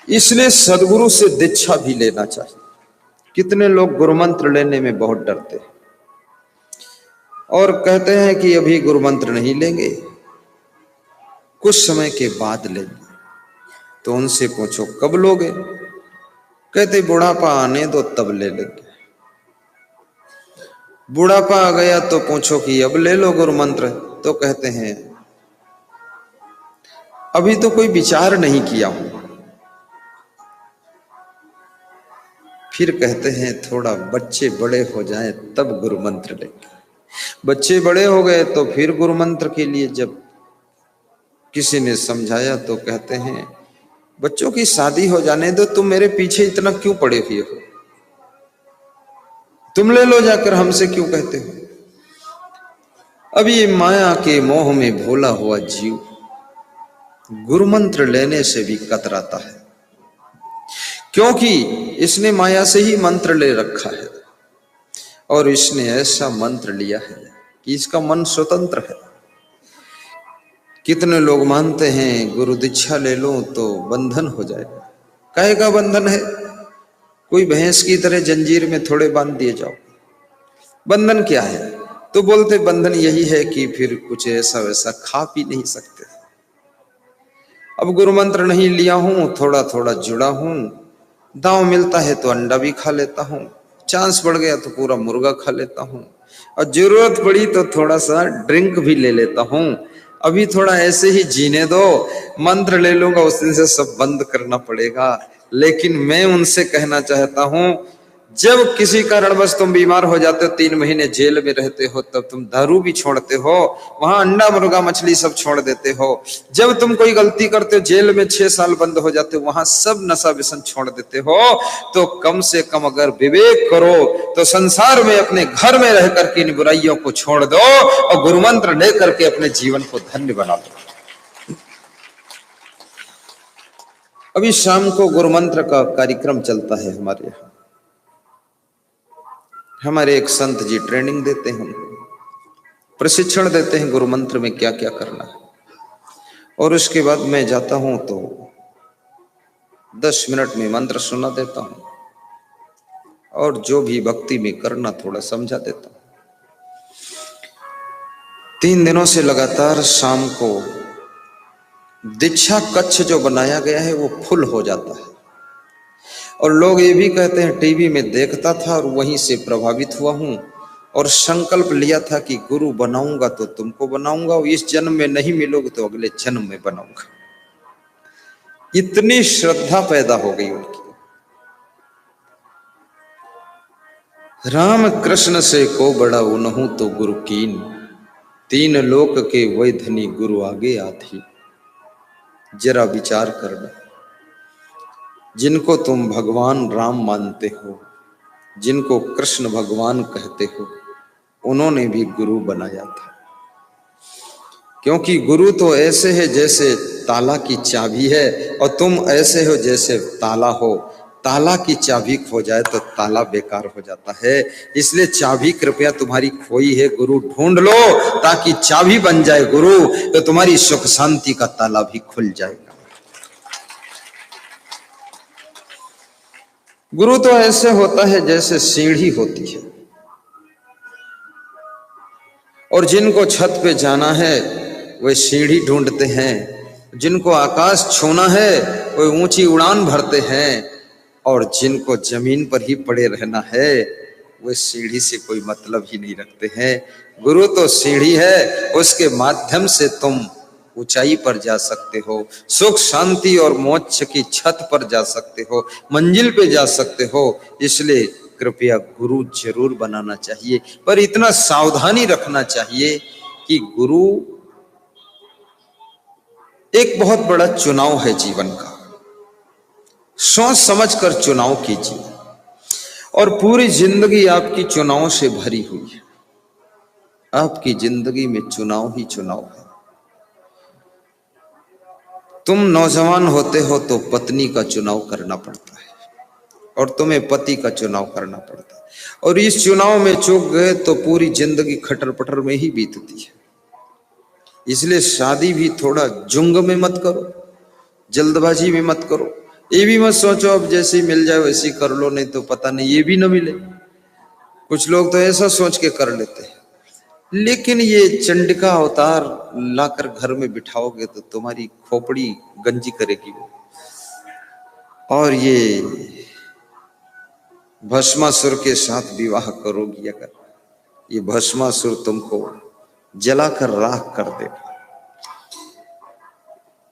इसलिए सदगुरु से दीक्षा भी लेना चाहिए। कितने लोग गुरु मंत्र लेने में बहुत डरते हैं और कहते हैं कि अभी गुरु मंत्र नहीं लेंगे, कुछ समय के बाद लेंगे। तो उनसे पूछो कब लोगे? कहते बुढ़ापा आने दो तब ले लेंगे। बुढ़ापा आ गया तो पूछो कि अब ले लो गुरु मंत्र, तो कहते हैं अभी तो कोई विचार नहीं किया हूं। फिर कहते हैं थोड़ा बच्चे बड़े हो जाएं तब गुरु मंत्र लेंगे। बच्चे बड़े हो गए तो फिर गुरु मंत्र के लिए जब किसी ने समझाया तो कहते हैं बच्चों की शादी हो जाने दो, तुम मेरे पीछे इतना क्यों पड़े हुए हो? तुम ले लो जाकर, हमसे क्यों कहते हो? अब ये माया के मोह में भोला हुआ जीव गुरु मंत्र लेने से भी कतराता है, क्योंकि इसने माया से ही मंत्र ले रखा है और इसने ऐसा मंत्र लिया है कि इसका मन स्वतंत्र है। कितने लोग मानते हैं गुरु दीक्षा ले लो तो बंधन हो जाएगा। काहे का बंधन है? कोई भैंस की तरह जंजीर में थोड़े बांध दिए जाओ। बंधन क्या है? तो बोलते बंधन यही है कि फिर कुछ ऐसा वैसा खा पी नहीं सकते। अब गुरु मंत्र नहीं लिया हूं, थोड़ा थोड़ा जुड़ा हूं, दांव मिलता है तो अंडा भी खा लेता हूं, चांस बढ़ गया तो पूरा मुर्गा खा लेता हूं, और जरूरत पड़ी तो थोड़ा सा ड्रिंक भी ले लेता हूं। अभी थोड़ा ऐसे ही जीने दो, मंत्र ले लूंगा उस दिन से सब बंद करना पड़ेगा। लेकिन मैं उनसे कहना चाहता हूं, जब किसी कारणवश तुम बीमार हो जाते हो, 3 महीने जेल में रहते हो, तब तुम दारू भी छोड़ते हो, वहां अंडा मुर्गा मछली सब छोड़ देते हो। जब तुम कोई गलती करते हो, जेल में 6 साल बंद हो जाते हो, वहां सब नशा व्यसन छोड़ देते हो। तो कम से कम अगर विवेक करो तो संसार में अपने घर में रह करके इन बुराइयों को छोड़ दो और गुरु मंत्र लेकर के अपने जीवन को धन्य बना दो। अभी शाम को गुरु मंत्र का कार्यक्रम चलता है हमारे यहाँ। हमारे एक संत जी ट्रेनिंग देते हैं, प्रशिक्षण देते हैं गुरु मंत्र में क्या क्या करना है। और उसके बाद मैं जाता हूं तो 10 मिनट में मंत्र सुना देता हूं और जो भी भक्ति में करना थोड़ा समझा देता हूं। 3 दिनों से लगातार शाम को दीक्षा कक्ष जो बनाया गया है वो फुल हो जाता है। और लोग ये भी कहते हैं टीवी में देखता था और वहीं से प्रभावित हुआ हूं और संकल्प लिया था कि गुरु बनाऊंगा तो तुमको बनाऊंगा, और इस जन्म में नहीं मिलोगे तो अगले जन्म में बनाऊंगा। इतनी श्रद्धा पैदा हो गई उनकी। राम कृष्ण से को बड़ा उनहु तो गुरु कीन, 3 लोक के वै धनी गुरु आगे आती। जरा विचार करना, जिनको तुम भगवान राम मानते हो, जिनको कृष्ण भगवान कहते हो, उन्होंने भी गुरु बनाया था। क्योंकि गुरु तो ऐसे है जैसे ताला की चाबी है और तुम ऐसे हो जैसे ताला हो। ताला की चाबी खो जाए तो ताला बेकार हो जाता है। इसलिए चाबी कृपया तुम्हारी खोई है, गुरु ढूंढ लो ताकि चाबी बन जाए गुरु, तो तुम्हारी सुख शांति का ताला भी खुल जाएगा। गुरु तो ऐसे होता है जैसे सीढ़ी होती है, और जिनको छत पे जाना है वे सीढ़ी ढूंढते हैं, जिनको आकाश छूना है वे ऊंची उड़ान भरते हैं, और जिनको जमीन पर ही पड़े रहना है वे सीढ़ी से कोई मतलब ही नहीं रखते हैं। गुरु तो सीढ़ी है, उसके माध्यम से तुम ऊंचाई पर जा सकते हो, सुख शांति और मोक्ष की छत पर जा सकते हो, मंजिल पे जा सकते हो। इसलिए कृपया गुरु जरूर बनाना चाहिए, पर इतना सावधानी रखना चाहिए कि गुरु एक बहुत बड़ा चुनाव है जीवन का। सोच समझ कर चुनाव कीजिए, और पूरी जिंदगी आपकी चुनाव से भरी हुई है। आपकी जिंदगी में चुनाव ही चुनाव है। तुम नौजवान होते हो तो पत्नी का चुनाव करना पड़ता है, और तुम्हें पति का चुनाव करना पड़ता है, और इस चुनाव में चूक गए तो पूरी जिंदगी खटर पटर में ही बीतती है। इसलिए शादी भी थोड़ा जुंग में मत करो, जल्दबाजी में मत करो। ये भी मत सोचो अब जैसी मिल जाए वैसी कर लो, नहीं तो पता नहीं ये भी ना मिले। कुछ लोग तो ऐसा सोच के कर लेते हैं। लेकिन ये चंडिका अवतार लाकर घर में बिठाओगे तो तुम्हारी खोपड़ी गंजी करेगी वो। और ये भस्मासुर के साथ विवाह करोगी अगर, ये भस्मासुर तुमको जलाकर राख कर देगा।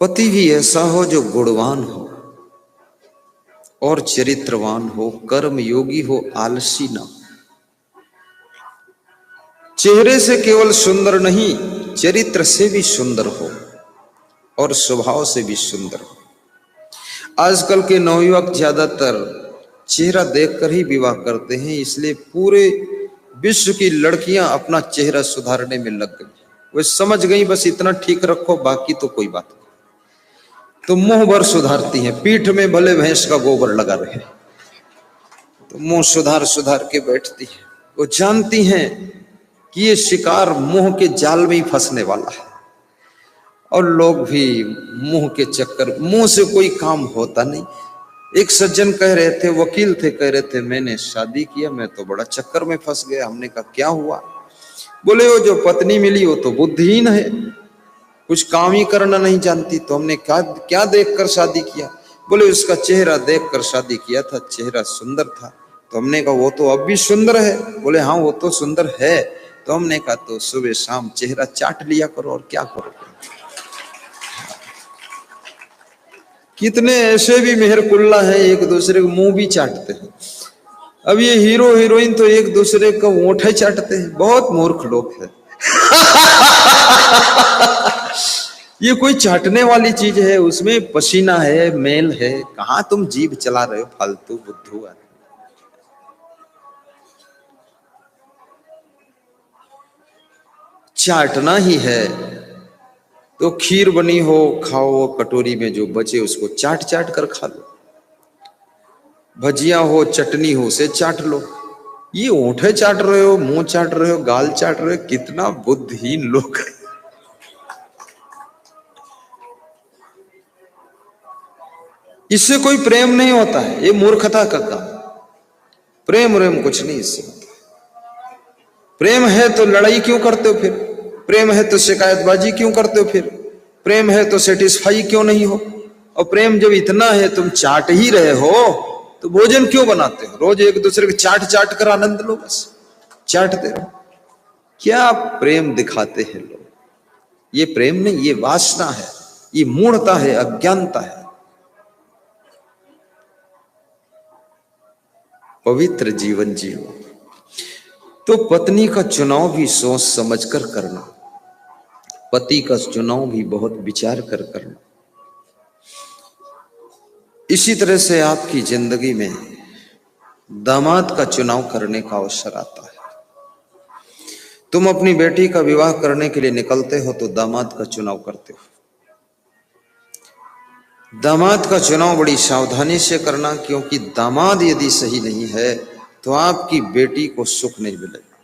पति भी ऐसा हो जो गुणवान हो और चरित्रवान हो, कर्म योगी हो, आलसी ना। चेहरे से केवल सुंदर नहीं, चरित्र से भी सुंदर हो और स्वभाव से भी सुंदर हो। आजकल के नवयुवक ज्यादातर चेहरा देखकर ही विवाह करते हैं, इसलिए पूरे विश्व की लड़कियां अपना चेहरा सुधारने में लग गई। वे समझ गई बस इतना ठीक रखो, बाकी तो कोई बात नहीं। तो मुंह भर सुधारती हैं, पीठ में भले भैंस का गोबर लगा रहे तो मुंह सुधार सुधार के बैठती है। वो जानती हैं कि ये शिकार मुंह के जाल में ही फंसने वाला है। और लोग भी मुंह के चक्कर, मुंह से कोई काम होता नहीं। एक सज्जन कह रहे थे, वकील थे, कह रहे थे मैंने शादी किया, मैं तो बड़ा चक्कर में फंस गया। हमने कहा क्या हुआ? बोले वो जो पत्नी मिली वो तो बुद्धिहीन है, कुछ काम ही करना नहीं जानती। तो हमने क्या क्या देखकर शादी किया? बोले उसका चेहरा देखकर शादी किया था, चेहरा सुंदर था। तो हमने कहा वो तो अब भी सुंदर है। बोले हाँ वो तो सुंदर है। तो हमने कहा तो सुबह शाम चेहरा चाट लिया करो और क्या करो। कितने ऐसे भी मेहरकुल्ला हैं, एक दूसरे को मुंह भी चाटते हैं। अब ये हीरो हीरोइन तो एक दूसरे का ओंठे चाटते हैं। बहुत मूर्ख लोग हैं। ये कोई चाटने वाली चीज है? उसमें पसीना है, मेल है, कहां तुम जीभ चला रहे हो फालतू बुद्धू आदमी। चाटना ही है तो खीर बनी हो खाओ, कटोरी में जो बचे उसको चाट चाट कर खा लो। भजिया हो, चटनी हो, उसे चाट लो। ये ओंठे चाट रहे हो, मुंह चाट रहे हो, गाल चाट रहे हो, कितना बुद्धिहीन लोग हैं। इससे कोई प्रेम नहीं होता है, ये मूर्खता का काम। प्रेम व्रेम कुछ नहीं इससे होता। प्रेम है तो लड़ाई क्यों करते हो फिर? प्रेम है तो शिकायतबाजी क्यों करते हो फिर? प्रेम है तो सेटिस्फाई क्यों नहीं हो? और प्रेम जब इतना है, तुम चाट ही रहे हो, तो भोजन क्यों बनाते हो? रोज एक दूसरे को चाट चाट कर आनंद लो, बस चाटते रहो। क्या प्रेम दिखाते हैं लोग? ये प्रेम नहीं, ये वासना है, ये मूढ़ता है, अज्ञानता है। पवित्र जीवन जियो तो पत्नी का चुनाव भी सोच समझकर करना, पति का चुनाव भी बहुत विचार कर करना। इसी तरह से आपकी जिंदगी में दामाद का चुनाव करने का अवसर आता है। तुम अपनी बेटी का विवाह करने के लिए निकलते हो तो दामाद का चुनाव करते हो। दामाद का चुनाव बड़ी सावधानी से करना, क्योंकि दामाद यदि सही नहीं है तो आपकी बेटी को सुख नहीं मिलेगा।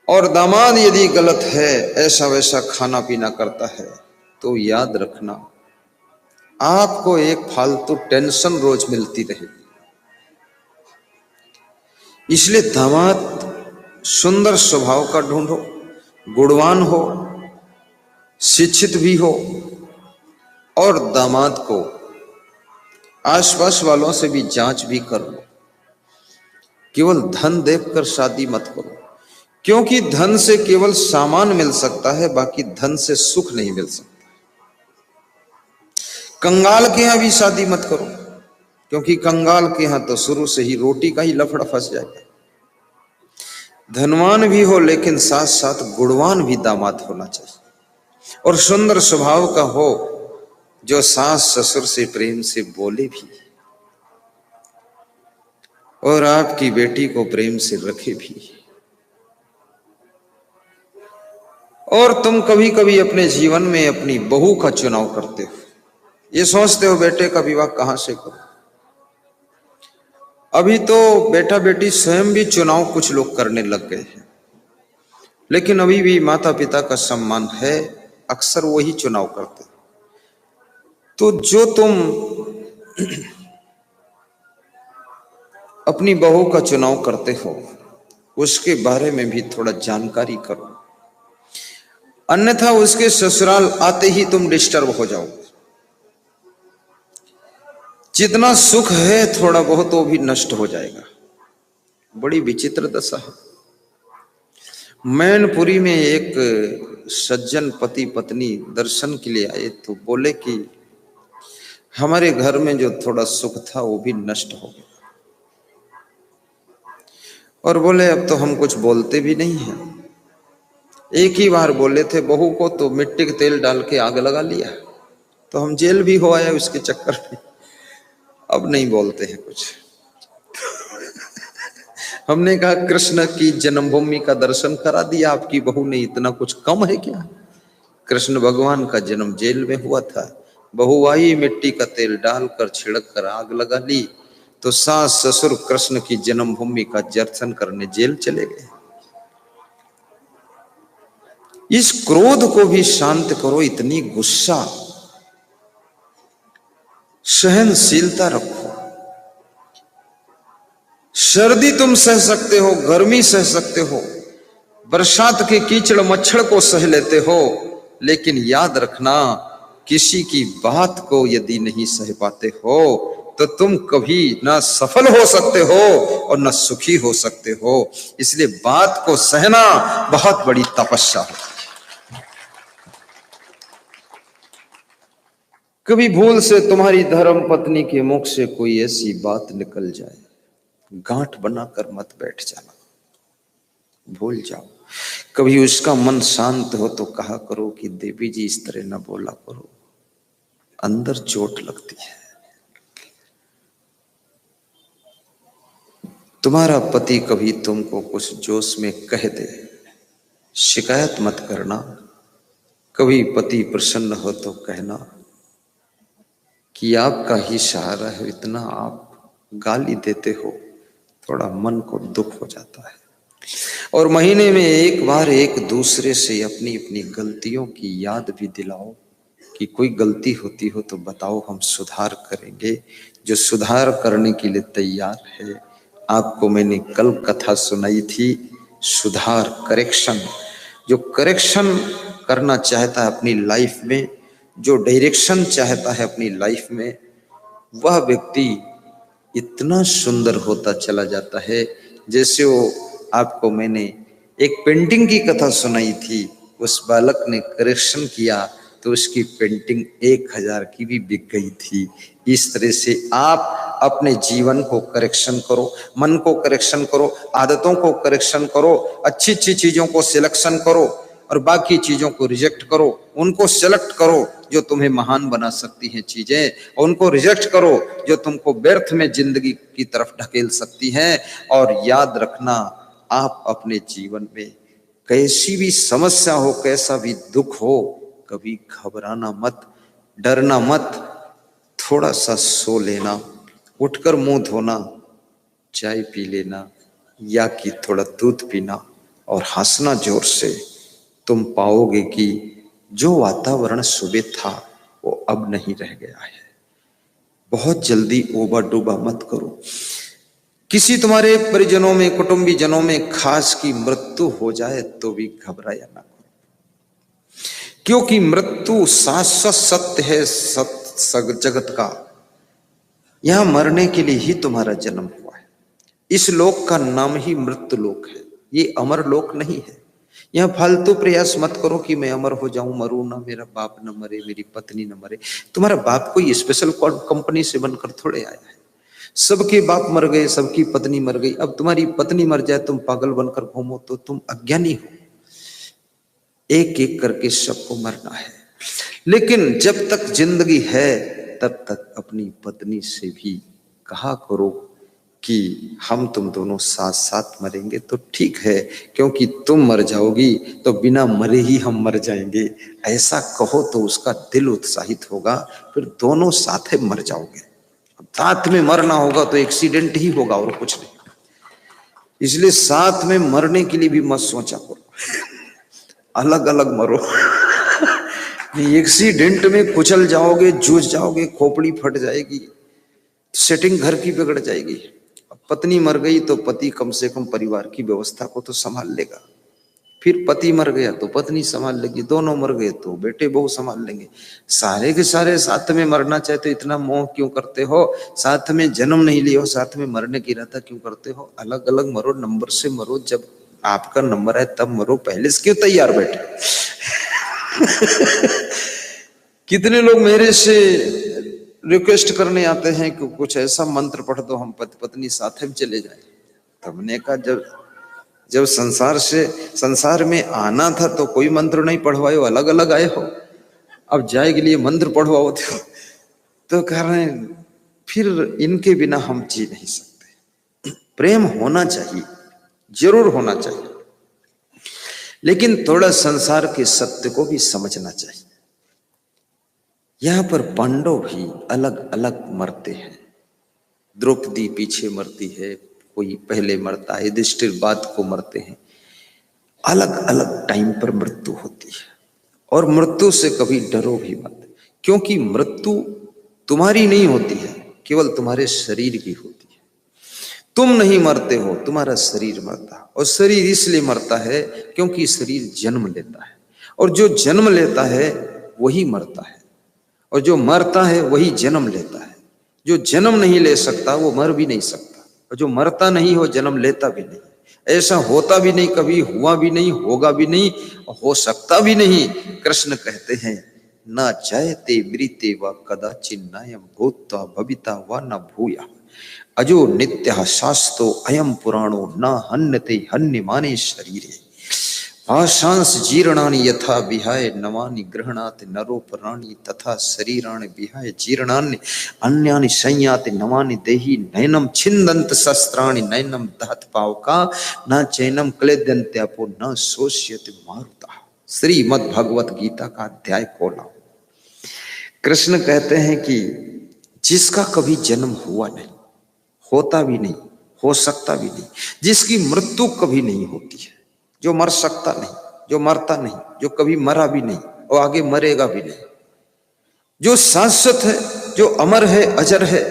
और दामाद यदि गलत है, ऐसा वैसा खाना पीना करता है, तो याद रखना आपको एक फालतू टेंशन रोज मिलती रहेगी। इसलिए दामाद सुंदर स्वभाव का ढूंढो, गुणवान हो, शिक्षित भी हो, और दामाद को आसपास वालों से भी जांच भी कर लो। केवल धन देखकर शादी मत करो, क्योंकि धन से केवल सामान मिल सकता है, बाकी धन से सुख नहीं मिल सकता। कंगाल के यहां भी शादी मत करो, क्योंकि कंगाल के यहां तो शुरू से ही रोटी का ही लफड़ा फंस जाएगा। धनवान भी हो, लेकिन साथ साथ गुणवान भी दामाद होना चाहिए, और सुंदर स्वभाव का हो, जो सास ससुर से प्रेम से बोले भी और आपकी बेटी को प्रेम से रखे भी। और तुम कभी कभी अपने जीवन में अपनी बहू का चुनाव करते हो, ये सोचते हो बेटे का विवाह कहां से करो। अभी तो बेटा बेटी स्वयं भी चुनाव कुछ लोग करने लग गए हैं, लेकिन अभी भी माता पिता का सम्मान है, अक्सर वही चुनाव करते। तो जो तुम अपनी बहू का चुनाव करते हो, उसके बारे में भी थोड़ा जानकारी करो, अन्यथा उसके ससुराल आते ही तुम डिस्टर्ब हो जाओ। जितना सुख है थोड़ा बहुत वो भी नष्ट हो जाएगा। बड़ी विचित्र दशा है। मैनपुरी में एक सज्जन पति पत्नी दर्शन के लिए आए तो बोले कि हमारे घर में जो थोड़ा सुख था वो भी नष्ट हो गया, और बोले अब तो हम कुछ बोलते भी नहीं हैं। एक ही बार बोले थे बहू को, तो मिट्टी के तेल डाल के आग लगा लिया, तो हम जेल भी हो आए उसके चक्कर में। अब नहीं बोलते हैं कुछ। हमने कहा कृष्ण की जन्मभूमि का दर्शन करा दिया आपकी बहू ने, इतना कुछ कम है क्या? कृष्ण भगवान का जन्म जेल में हुआ था, बहू आई मिट्टी का तेल डालकर छिड़क कर आग लगा ली, तो सास ससुर कृष्ण की जन्मभूमि का दर्शन करने जेल चले गए। इस क्रोध को भी शांत करो, इतनी गुस्सा, सहनशीलता रखो। सर्दी तुम सह सकते हो, गर्मी सह सकते हो, बरसात के कीचड़ मच्छर को सह लेते हो, लेकिन याद रखना किसी की बात को यदि नहीं सह पाते हो तो तुम कभी ना सफल हो सकते हो और ना सुखी हो सकते हो। इसलिए बात को सहना बहुत बड़ी तपस्या है। कभी भूल से तुम्हारी धर्म पत्नी के मुख से कोई ऐसी बात निकल जाए, गांठ बनाकर मत बैठ जाना, भूल जाओ। कभी उसका मन शांत हो तो कहा करो कि देवी जी इस तरह ना बोला करो, अंदर चोट लगती है। तुम्हारा पति कभी तुमको कुछ जोश में कह दे, शिकायत मत करना। कभी पति प्रसन्न हो तो कहना कि आपका ही सहारा है, इतना आप गाली देते हो, थोड़ा मन को दुख हो जाता है। और महीने में एक बार एक दूसरे से अपनी अपनी गलतियों की याद भी दिलाओ कि कोई गलती होती हो तो बताओ, हम सुधार करेंगे। जो सुधार करने के लिए तैयार है, आपको मैंने कल कथा सुनाई थी, सुधार, करेक्शन। जो करेक्शन करना चाहता है अपनी लाइफ में, जो डायरेक्शन चाहता है अपनी लाइफ में, वह व्यक्ति इतना सुंदर होता चला जाता है। जैसे वो आपको मैंने एक पेंटिंग की कथा सुनाई थी, उस बालक ने करेक्शन किया तो उसकी पेंटिंग 1000 की भी बिक गई थी। इस तरह से आप अपने जीवन को करेक्शन करो, मन को करेक्शन करो, आदतों को करेक्शन करो, अच्छी अच्छी चीजों को सिलेक्शन करो और बाकी चीजों को रिजेक्ट करो। उनको सेलेक्ट करो जो तुम्हें महान बना सकती हैं चीजें, और उनको रिजेक्ट करो जो तुमको व्यर्थ में जिंदगी की तरफ ढकेल सकती हैं। और याद रखना, आप अपने जीवन में कैसी भी समस्या हो, कैसा भी दुख हो, कभी घबराना मत, डरना मत। थोड़ा सा सो लेना, उठकर मुंह धोना, चाय पी लेना या कि थोड़ा दूध पीना और हंसना जोर से। तुम पाओगे कि जो वातावरण सुबह था वो अब नहीं रह गया है। बहुत जल्दी ओवर डूबा मत करो। किसी तुम्हारे परिजनों में, कुटुंबी जनों में खास की मृत्यु हो जाए तो भी घबराया ना करो, क्योंकि मृत्यु शाश्वत सत्य है, जगत का। यहां मरने के लिए ही तुम्हारा जन्म हुआ है। इस लोक का नाम ही मृत्यु लोक है, ये अमर लोक नहीं है। यहाँ फालतू प्रयास मत करो कि मैं अमर हो जाऊं, मरूं ना, मेरा बाप न मरे, मेरी पत्नी न मरे। तुम्हारा बाप कोई स्पेशल कंपनी से बनकर थोड़े आया है। सबके बाप मर गए, सबकी पत्नी मर गई। अब तुम्हारी पत्नी मर जाए, तुम पागल बनकर घूमो तो तुम अज्ञानी हो। एक एक करके सबको मरना है, लेकिन जब तक जिंदगी है तब तक अपनी पत्नी से भी कहा करो कि हम तुम दोनों साथ साथ मरेंगे तो ठीक है, क्योंकि तुम मर जाओगी तो बिना मरे ही हम मर जाएंगे। ऐसा कहो तो उसका दिल उत्साहित होगा, फिर दोनों साथ ही मर जाओगे। साथ में मरना होगा तो एक्सीडेंट ही होगा और कुछ नहीं। इसलिए साथ में मरने के लिए भी मत सोचा करो, अलग अलग मरो। एक्सीडेंट में कुचल जाओगे, जूझ जाओगे, खोपड़ी फट जाएगी, सेटिंग घर की बिगड़ जाएगी। अब पत्नी मर गई तो पति कम से कम परिवार की व्यवस्था को तो संभाल लेगा, फिर पति मर गया तो पत्नी संभाल लेगी, दोनों मर गए तो बेटे बहू संभाल लेंगे। सारे के सारे साथ में मरना चाहे तो इतना मोह क्यों करते हो? साथ में जन्म नहीं लिया हो, साथ में मरने की इरादा क्यों करते हो? अलग अलग मरो, नंबर से मरो, जब आपका नंबर है तब मरो, पहले से क्यों तैयार बैठे? कितने लोग मेरे से रिक्वेस्ट करने आते हैं कि कुछ ऐसा मंत्र पढ़ दो हम पति पत्नी साथ में चले जाए। तब ने कहा जब जब संसार में आना था तो कोई मंत्र नहीं पढ़वाए हो, अलग अलग आए हो, अब जाए के लिए मंत्र पढ़वाओ तो कह रहे हैं फिर इनके बिना हम जी नहीं सकते। प्रेम होना चाहिए, जरूर होना चाहिए, लेकिन थोड़ा संसार के सत्य को भी समझना चाहिए। यहां पर पांडव भी अलग अलग मरते हैं। द्रौपदी पीछे मरती है, कोई पहले मरता है, युधिष्ठिर बाद को मरते हैं। अलग अलग टाइम पर मृत्यु होती है, और मृत्यु से कभी डरो भी मत, क्योंकि मृत्यु तुम्हारी नहीं होती है, केवल तुम्हारे शरीर की होती है। तुम नहीं मरते हो, तुम्हारा शरीर मरता है, और शरीर इसलिए मरता है क्योंकि शरीर जन्म लेता है, और जो जन्म लेता है वही मरता है, और जो मरता है वही जन्म लेता है। जो जन्म नहीं ले सकता वो मर भी नहीं सकता, और जो मरता नहीं हो जन्म लेता भी नहीं। ऐसा होता भी नहीं, कभी हुआ भी नहीं, होगा भी नहीं, हो सकता भी नहीं। कृष्ण कहते हैं न जायते मृते व कदाचिन नायम भूत्वा भविता व न भूया अजो नित्यः शास्तो अयम पुराणो न हन्यते हन्यमाने शरीरे आशांस जीर्णानि यथा विहाय नवानि गृह्णाति नरोपराणि तथा शरीराणि विहाय जीर्णानि अन्यानि संयाति नवानि देहि नैनम छिन्दन्त शस्त्राणि नैनम दहत पावका न चैनम क्लेद्यन्त्यापो न शोष्यति मारुता। श्रीमद् भगवत गीता का अध्याय 16। कृष्ण कहते हैं कि जिसका कभी जन्म हुआ नहीं, होता भी नहीं, हो सकता भी नहीं, जिसकी मृत्यु कभी नहीं होती है, जो मर सकता नहीं, जो मरता नहीं, जो कभी मरा भी नहीं और आगे मरेगा भी नहीं, जो शाश्वत है, जो अमर है, अजर है,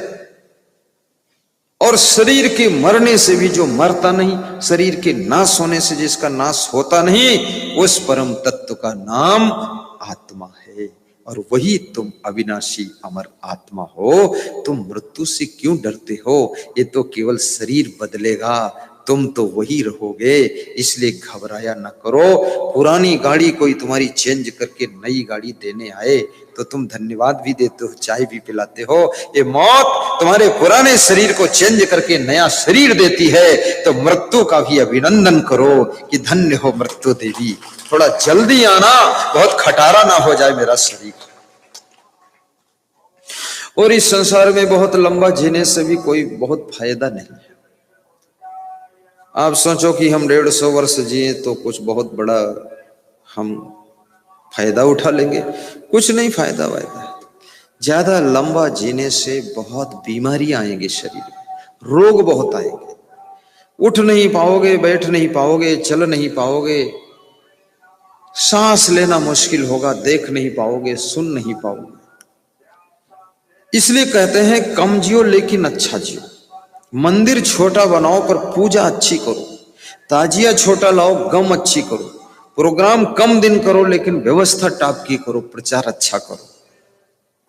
और शरीर के मरने से भी जो मरता नहीं, शरीर के नाश होने से जिसका नाश होता नहीं, उस परम तत्व का नाम आत्मा है। और वही तुम अविनाशी अमर आत्मा हो। तुम मृत्यु से क्यों डरते हो? ये तो केवल शरीर बदलेगा, तुम तो वही रहोगे, इसलिए घबराया न करो। पुरानी गाड़ी कोई तुम्हारी चेंज करके नई गाड़ी देने आए तो तुम धन्यवाद भी देते हो, चाय भी पिलाते हो। ये मौत तुम्हारे पुराने शरीर को चेंज करके नया शरीर देती है, तो मृत्यु का भी अभिनंदन करो कि धन्य हो मृत्यु देवी, थोड़ा जल्दी आना, बहुत खटारा ना हो जाए मेरा शरीर। और इस संसार में बहुत लंबा जीने से भी कोई बहुत फायदा नहीं है। आप सोचो कि हम 150 वर्ष जिए तो कुछ बहुत बड़ा हम फायदा उठा लेंगे, कुछ नहीं फायदा वायदा। ज्यादा लंबा जीने से बहुत बीमारियां आएंगी, शरीर में रोग बहुत आएंगे, उठ नहीं पाओगे, बैठ नहीं पाओगे, चल नहीं पाओगे, सांस लेना मुश्किल होगा, देख नहीं पाओगे, सुन नहीं पाओगे। इसलिए कहते हैं कम जियो लेकिन अच्छा जियो। मंदिर छोटा बनाओ पर पूजा अच्छी करो, ताजिया छोटा लाओ, गम अच्छी करो, प्रोग्राम कम दिन करो लेकिन व्यवस्था टाप की करो, प्रचार अच्छा करो।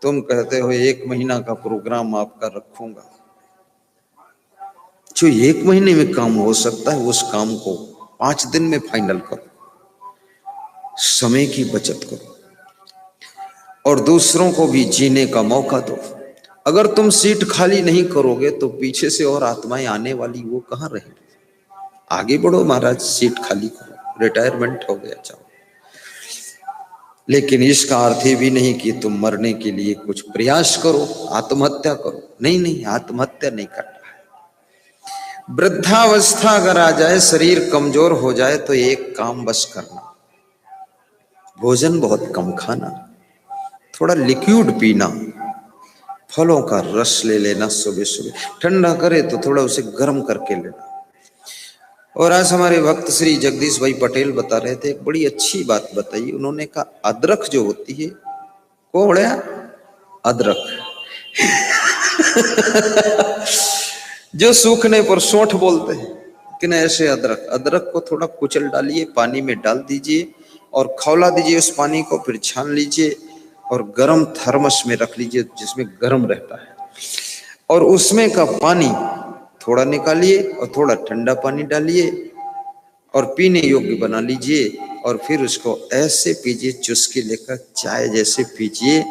तुम कहते हो 1 महीना का प्रोग्राम आपका रखूंगा, जो 1 महीने में काम हो सकता है उस काम को 5 दिन में फाइनल करो, समय की बचत करो और दूसरों को भी जीने का मौका दो। अगर तुम सीट खाली नहीं करोगे तो पीछे से और आत्माएं आने वाली, वो कहां रहेंगी? आगे बढ़ो महाराज, सीट खाली करो, रिटायरमेंट हो गया जाओ। लेकिन इसका अर्थ ये भी नहीं कि तुम मरने के लिए कुछ प्रयास करो, आत्महत्या करो। नहीं नहीं, आत्महत्या नहीं करना है। वृद्धावस्था अगर आ जाए, शरीर कमजोर हो जाए, तो एक काम बस करना, भोजन बहुत कम खाना, थोड़ा लिक्विड पीना, फलों का रस ले लेना, सुबह सुबह ठंडा करे तो थोड़ा उसे गर्म करके लेना। और आज हमारे भक्त श्री जगदीश भाई पटेल बता रहे थे, एक बड़ी अच्छी बात बताई उन्होंने। कहा अदरक जो होती है, को बड़ा अदरक जो सूखने पर सोंठ बोलते हैं, कि नहीं ऐसे अदरक, अदरक को थोड़ा कुचल डालिए, पानी में डाल दीजिए और खौला दीजिए उस पानी को, फिर छान लीजिए और गर्म थर्मस में रख लीजिए जिसमें गर्म रहता है, और उसमें का पानी थोड़ा निकालिए और थोड़ा ठंडा पानी डालिए और पीने योग्य बना लीजिए, और फिर उसको ऐसे पीजिए, चुस्की लेकर चाय जैसे पीजिए।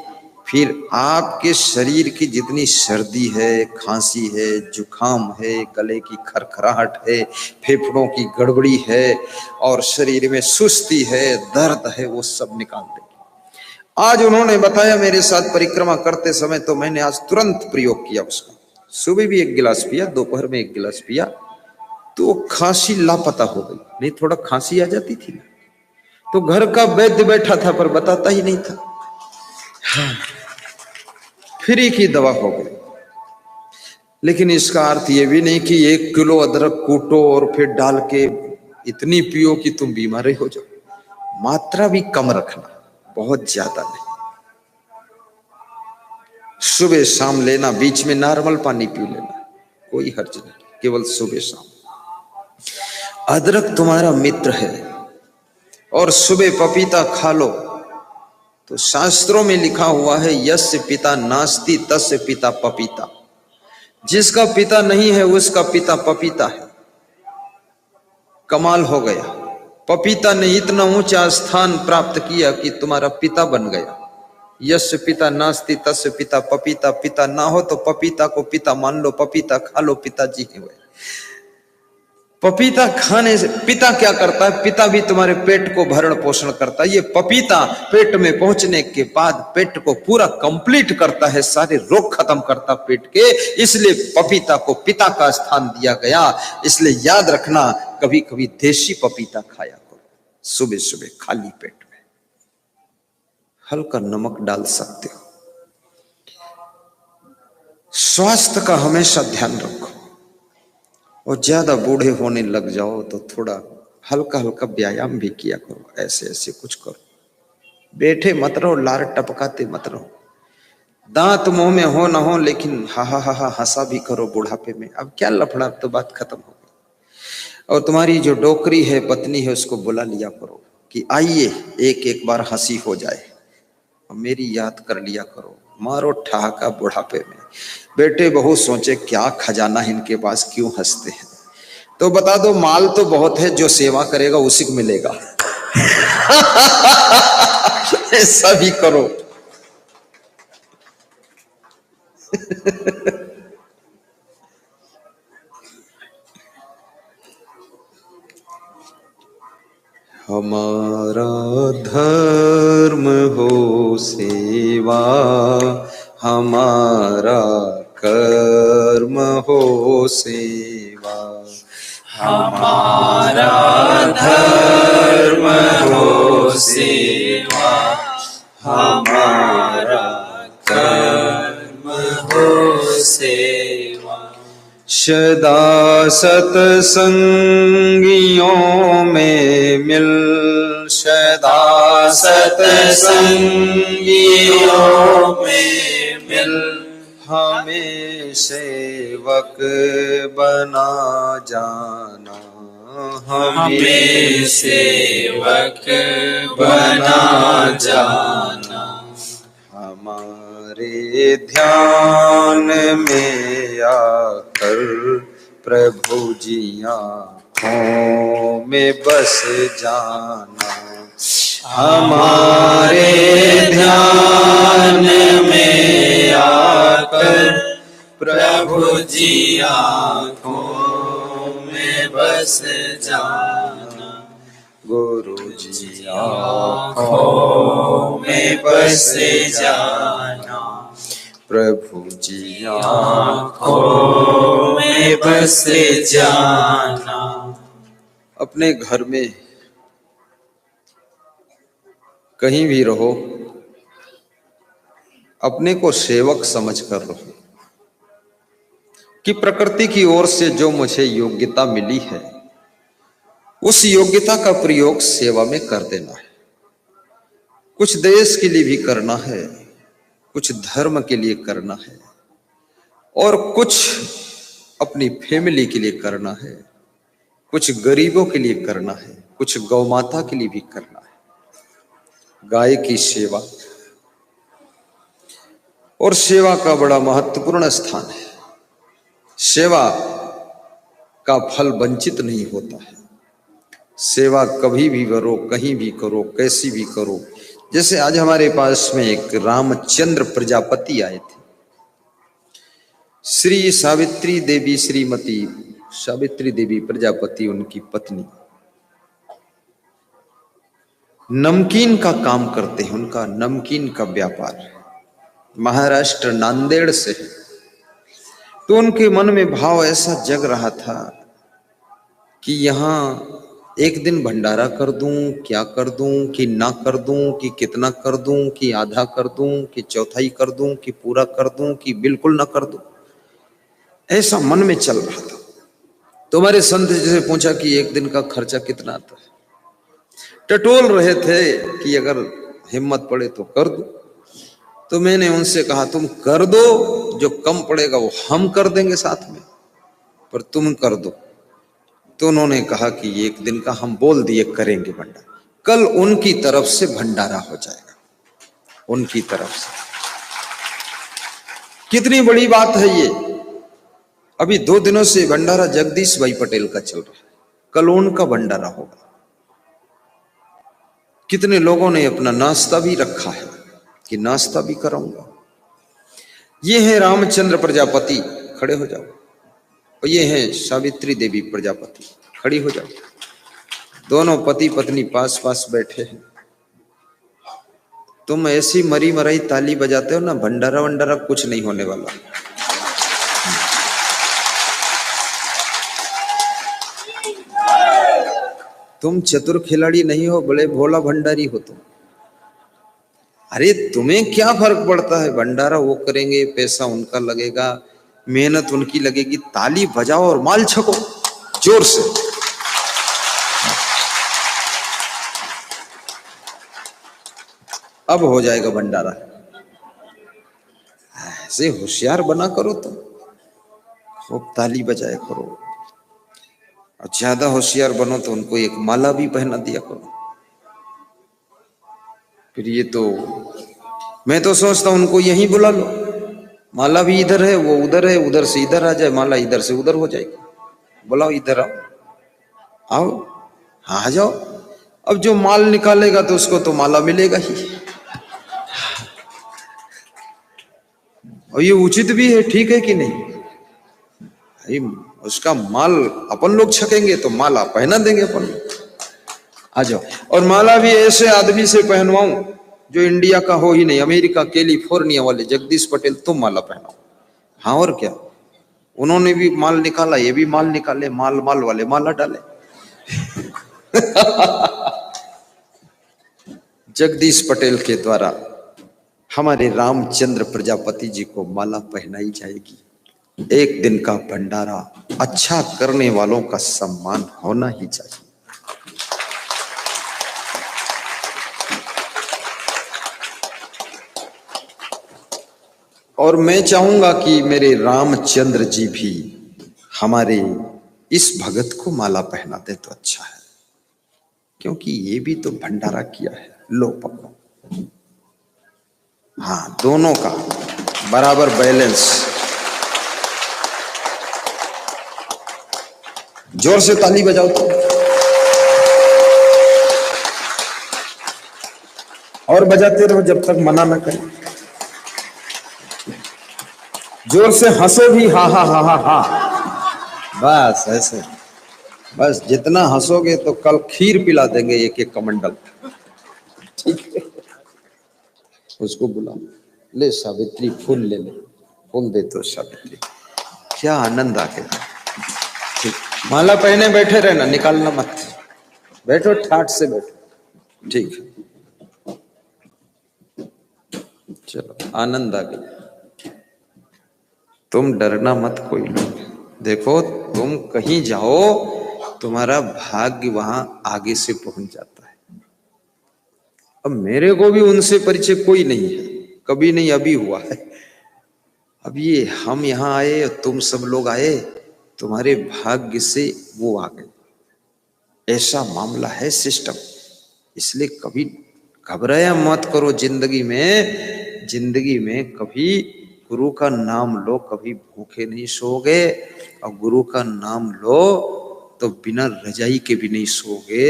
फिर आपके शरीर की जितनी सर्दी है, खांसी है, जुखाम है, गले की खरखराहट है, फेफड़ों की गड़बड़ी है और शरीर में सुस्ती है, दर्द है, वो सब निकाल देगी। आज उन्होंने बताया मेरे साथ परिक्रमा करते समय, तो मैंने आज तुरंत प्रयोग किया उसका। सुबह भी 1 गिलास पिया, दोपहर में 1 गिलास पिया, तो खांसी लापता हो गई। नहीं थोड़ा खांसी आ जाती थी ना, तो घर का वैद्य बैठा था पर बताता ही नहीं था। हाँ, फ्री की दवा हो गई। लेकिन इसका अर्थ ये भी नहीं कि 1 किलो अदरक कूटो और फिर डाल के इतनी पियो कि तुम बीमार हो जाओ। मात्रा भी कम रखना, बहुत ज्यादा नहीं। सुबह शाम लेना, बीच में नॉर्मल पानी पी लेना, कोई हर्ज नहीं, केवल सुबह शाम। अदरक तुम्हारा मित्र है, और सुबह पपीता खा लो तो शास्त्रों में लिखा हुआ है, यस्य पिता नास्ति तस्य पिता पपीता। जिसका पिता नहीं है उसका पिता पपीता है। कमाल हो गया, पपीता ने इतना ऊंचा स्थान प्राप्त किया कि तुम्हारा पिता बन गया। यस्य पिता नास्ति तस्य पिता पपीता। पिता ना हो तो पपीता को पिता मान लो, पपीता खा लो, पिताजी है। पपीता खाने से पिता क्या करता है? पिता भी तुम्हारे पेट को भरण पोषण करता है। ये पपीता पेट में पहुंचने के बाद पेट को पूरा कंप्लीट करता है, सारे रोग खत्म करता पेट के, इसलिए पपीता को पिता का स्थान दिया गया। इसलिए याद रखना, कभी कभी देशी पपीता खाया करो, सुबह सुबह खाली पेट में। हल्का नमक डाल सकते हो। स्वास्थ्य का हमेशा ध्यान रखो, और ज्यादा बूढ़े होने लग जाओ तो थोड़ा हल्का हल्का व्यायाम भी किया करो, ऐसे ऐसे कुछ करो। बैठे मत रहो, लार टपकाते मत रहो। दांत मुंह में हो ना हो, लेकिन हा हा हा हा हंसा भी करो बुढ़ापे में। अब क्या लफड़ा, तो बात खत्म हो गई। और तुम्हारी जो डोकरी है, पत्नी है, उसको बुला लिया करो कि आइए एक बार हंसी हो जाए, मेरी याद कर लिया करो। मारो ठहाका बुढ़ापे में। बेटे बहू सोचे क्या खजाना है इनके पास, क्यों हंसते हैं? तो बता दो, माल तो बहुत है, जो सेवा करेगा उसी को मिलेगा। ऐसा भी करो। हमारा धर्म हो सेवा, हमारा कर्म हो सेवा। हमारा धर्म हो सेवा, हमारा कर्म हो सेवा। सदा सत्संगियों में मिल, सदा सत्संगियों में मिल, हमें सेवक बना जाना, हमें सेवक बना जाना। हमारे ध्यान में आकर प्रभु जी आँखों में बस जाना, हमारे ध्यान में आकर प्रभु जी आँखों में बस जाना। गुरु जी आँखों में बस जाना, प्रभु जी आँखों में बस जाना। अपने घर में कहीं भी रहो, अपने को सेवक समझकर रहो कि प्रकृति की ओर से जो मुझे योग्यता मिली है, उस योग्यता का प्रयोग सेवा में कर देना है। कुछ देश के लिए भी करना है, कुछ धर्म के लिए करना है, और कुछ अपनी फैमिली के लिए करना है, कुछ गरीबों के लिए करना है, कुछ गौ माता के लिए भी करना है। गाय की सेवा, और सेवा का बड़ा महत्वपूर्ण स्थान है। सेवा का फल वंचित नहीं होता है। सेवा कभी भी करो, कहीं भी करो, कैसी भी करो। जैसे आज हमारे पास में एक रामचंद्र प्रजापति आए थे, श्री सावित्री देवी, श्रीमती सावित्री देवी प्रजापति उनकी पत्नी, नमकीन का काम करते हैं, उनका नमकीन का व्यापार है, महाराष्ट्र नांदेड़ से है। तो उनके मन में भाव ऐसा जग रहा था कि यहाँ एक दिन भंडारा कर दूं, क्या कर दूं, कि ना कर दूं, कि कितना कर दूं, कि आधा कर दूं, कि चौथाई कर दूं, कि पूरा कर दूं, कि बिल्कुल ना कर दूं। ऐसा मन में चल रहा था। तो हमारे संत जी से पूछा कि एक दिन का खर्चा कितना आता है। टटोल रहे थे कि अगर हिम्मत पड़े तो कर दो। तो मैंने उनसे कहा तुम कर दो, जो कम पड़ेगा वो हम कर देंगे साथ में, पर तुम कर दो। तो उन्होंने कहा कि एक दिन का हम बोल दिए करेंगे भंडारा। कल उनकी तरफ से भंडारा हो जाएगा, उनकी तरफ से। कितनी बड़ी बात है ये। अभी 2 दिनों से भंडारा जगदीश भाई पटेल का चल रहा है, कल उनका भंडारा होगा। कितने लोगों ने अपना नाश्ता भी रखा है कि नाश्ता भी कराऊंगा। ये है रामचंद्र प्रजापति, खड़े हो जाओ। और ये है सावित्री देवी प्रजापति, खड़ी हो जाओ। दोनों पति पत्नी पास पास बैठे हैं। तुम ऐसी मरी मराई ताली बजाते हो ना, भंडारा वंडारा कुछ नहीं होने वाला। तुम चतुर खिलाड़ी नहीं हो, बड़े भोला भंडारी हो तुम। अरे तुम्हें क्या फर्क पड़ता है, भंडारा वो करेंगे, पैसा उनका लगेगा, मेहनत उनकी लगेगी। ताली बजाओ और माल छको जोर से। अब हो जाएगा भंडारा। ऐसे होशियार बना करो तो खूब ताली बजाया करो, और ज्यादा होशियार बनो तो उनको एक माला भी पहना दिया करो। फिर ये तो मैं तो सोचता हूं उनको यहीं बुला लो, माला भी इधर है, वो उधर है, उधर से इधर आ जाए, माला इधर से उधर हो जाएगी। बुलाओ, इधर आओ, आओ, हाँ आ जाओ। अब जो माल निकालेगा तो उसको तो माला मिलेगा ही। और ये उचित भी है, ठीक है कि नहीं। उसका माल अपन लोग छकेंगे तो माला पहना देंगे अपन लोग। आ जाओ। और माला भी ऐसे आदमी से पहनवाऊं जो इंडिया का हो ही नहीं, अमेरिका कैलिफोर्निया वाले जगदीश पटेल, तुम माला पहनाओ। हाँ और क्या, उन्होंने भी माल निकाला, ये भी माल निकाले, माल माल वाले माला डाले। जगदीश पटेल के द्वारा हमारे रामचंद्र प्रजापति जी को माला पहनाई जाएगी। एक दिन का भंडारा, अच्छा करने वालों का सम्मान होना ही चाहिए। और मैं चाहूंगा कि मेरे रामचंद्र जी भी हमारे इस भगत को माला पहनाते तो अच्छा है, क्योंकि ये भी तो भंडारा किया है। लो पकड़ो। हाँ, दोनों का बराबर बैलेंस। जोर से ताली बजाओ तो। और बजाते रहो जब तक मना न करें। जोर से हंसो भी, हा हा हा हा हा। बस ऐसे, बस जितना हंसोगे तो कल खीर पिला देंगे एक एक कमंडल। ठीक है, उसको बुलाओ। ले सावित्री, फूल ले ले, फूल दे तो सावित्री। क्या आनंद आ गया। ठीक, माला पहने बैठे रहना, निकालना मत। बैठो, ठाठ से बैठो। ठीक है, चलो, आनंद आ गया। तुम डरना मत कोई लोग। देखो, तुम कहीं जाओ, तुम्हारा भाग्य वहां आगे से पहुंच जाता है। अब मेरे को भी उनसे परिचय कोई नहीं है, कभी नहीं, अभी हुआ है। अब ये हम यहां आए और तुम सब लोग आए, तुम्हारे भाग्य से वो आ गए, ऐसा मामला है सिस्टम। इसलिए कभी घबराया मत करो जिंदगी में। जिंदगी में कभी गुरु का नाम लो, कभी भूखे नहीं सोओगे, और गुरु का नाम लो तो बिना रजाई के भी नहीं सोओगे,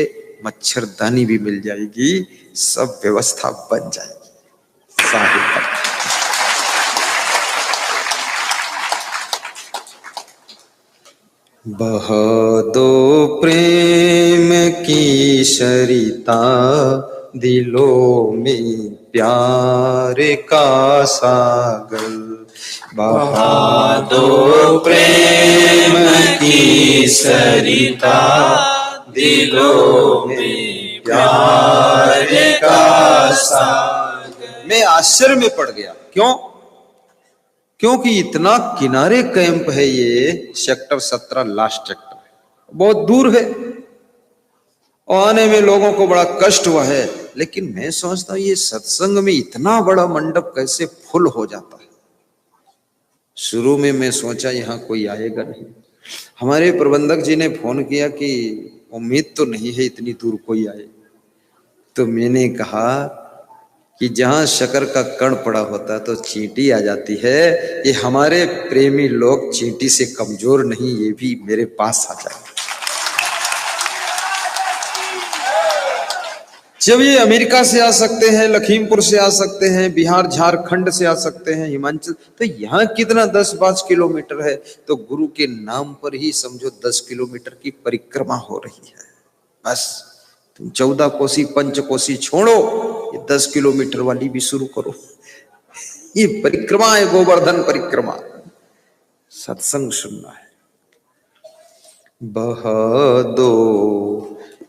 मच्छरदानी भी मिल जाएगी, सब व्यवस्था बन जाएगी। साहिब बह दो प्रेम की सरिता, दिलों में प्यार का सागर। बहा दो प्रेम की सरिता, दिलों में प्यार का सागर। मैं आश्चर्य में पड़ गया। क्यों? क्योंकि इतना किनारे कैंप है ये, सेक्टर 17 लास्ट सेक्टर है, बहुत दूर है और आने में लोगों को बड़ा कष्ट हुआ है। लेकिन मैं सोचता हूं ये सत्संग में इतना बड़ा मंडप कैसे फुल हो जाता है। शुरू में मैं सोचा यहां कोई आएगा नहीं। हमारे प्रबंधक जी ने फोन किया कि उम्मीद तो नहीं है इतनी दूर कोई आए। तो मैंने कहा कि जहां शकर का कण पड़ा होता तो चींटी आ जाती है। ये हमारे प्रेमी लोग चींटी से कमजोर नहीं, ये भी मेरे पास आ जाए। जब ये अमेरिका से आ सकते हैं, लखीमपुर से आ सकते हैं, बिहार झारखंड से आ सकते हैं, हिमाचल, तो यहाँ कितना 10-5 किलोमीटर है, तो गुरु के नाम पर ही समझो 10 किलोमीटर की परिक्रमा हो रही है। बस तुम 14 कोसी पंचकोसी छोड़ो, ये 10 किलोमीटर वाली भी शुरू करो। ये परिक्रमा है, गोवर्धन परिक्रमा। सत्संग सुनना है। बह दो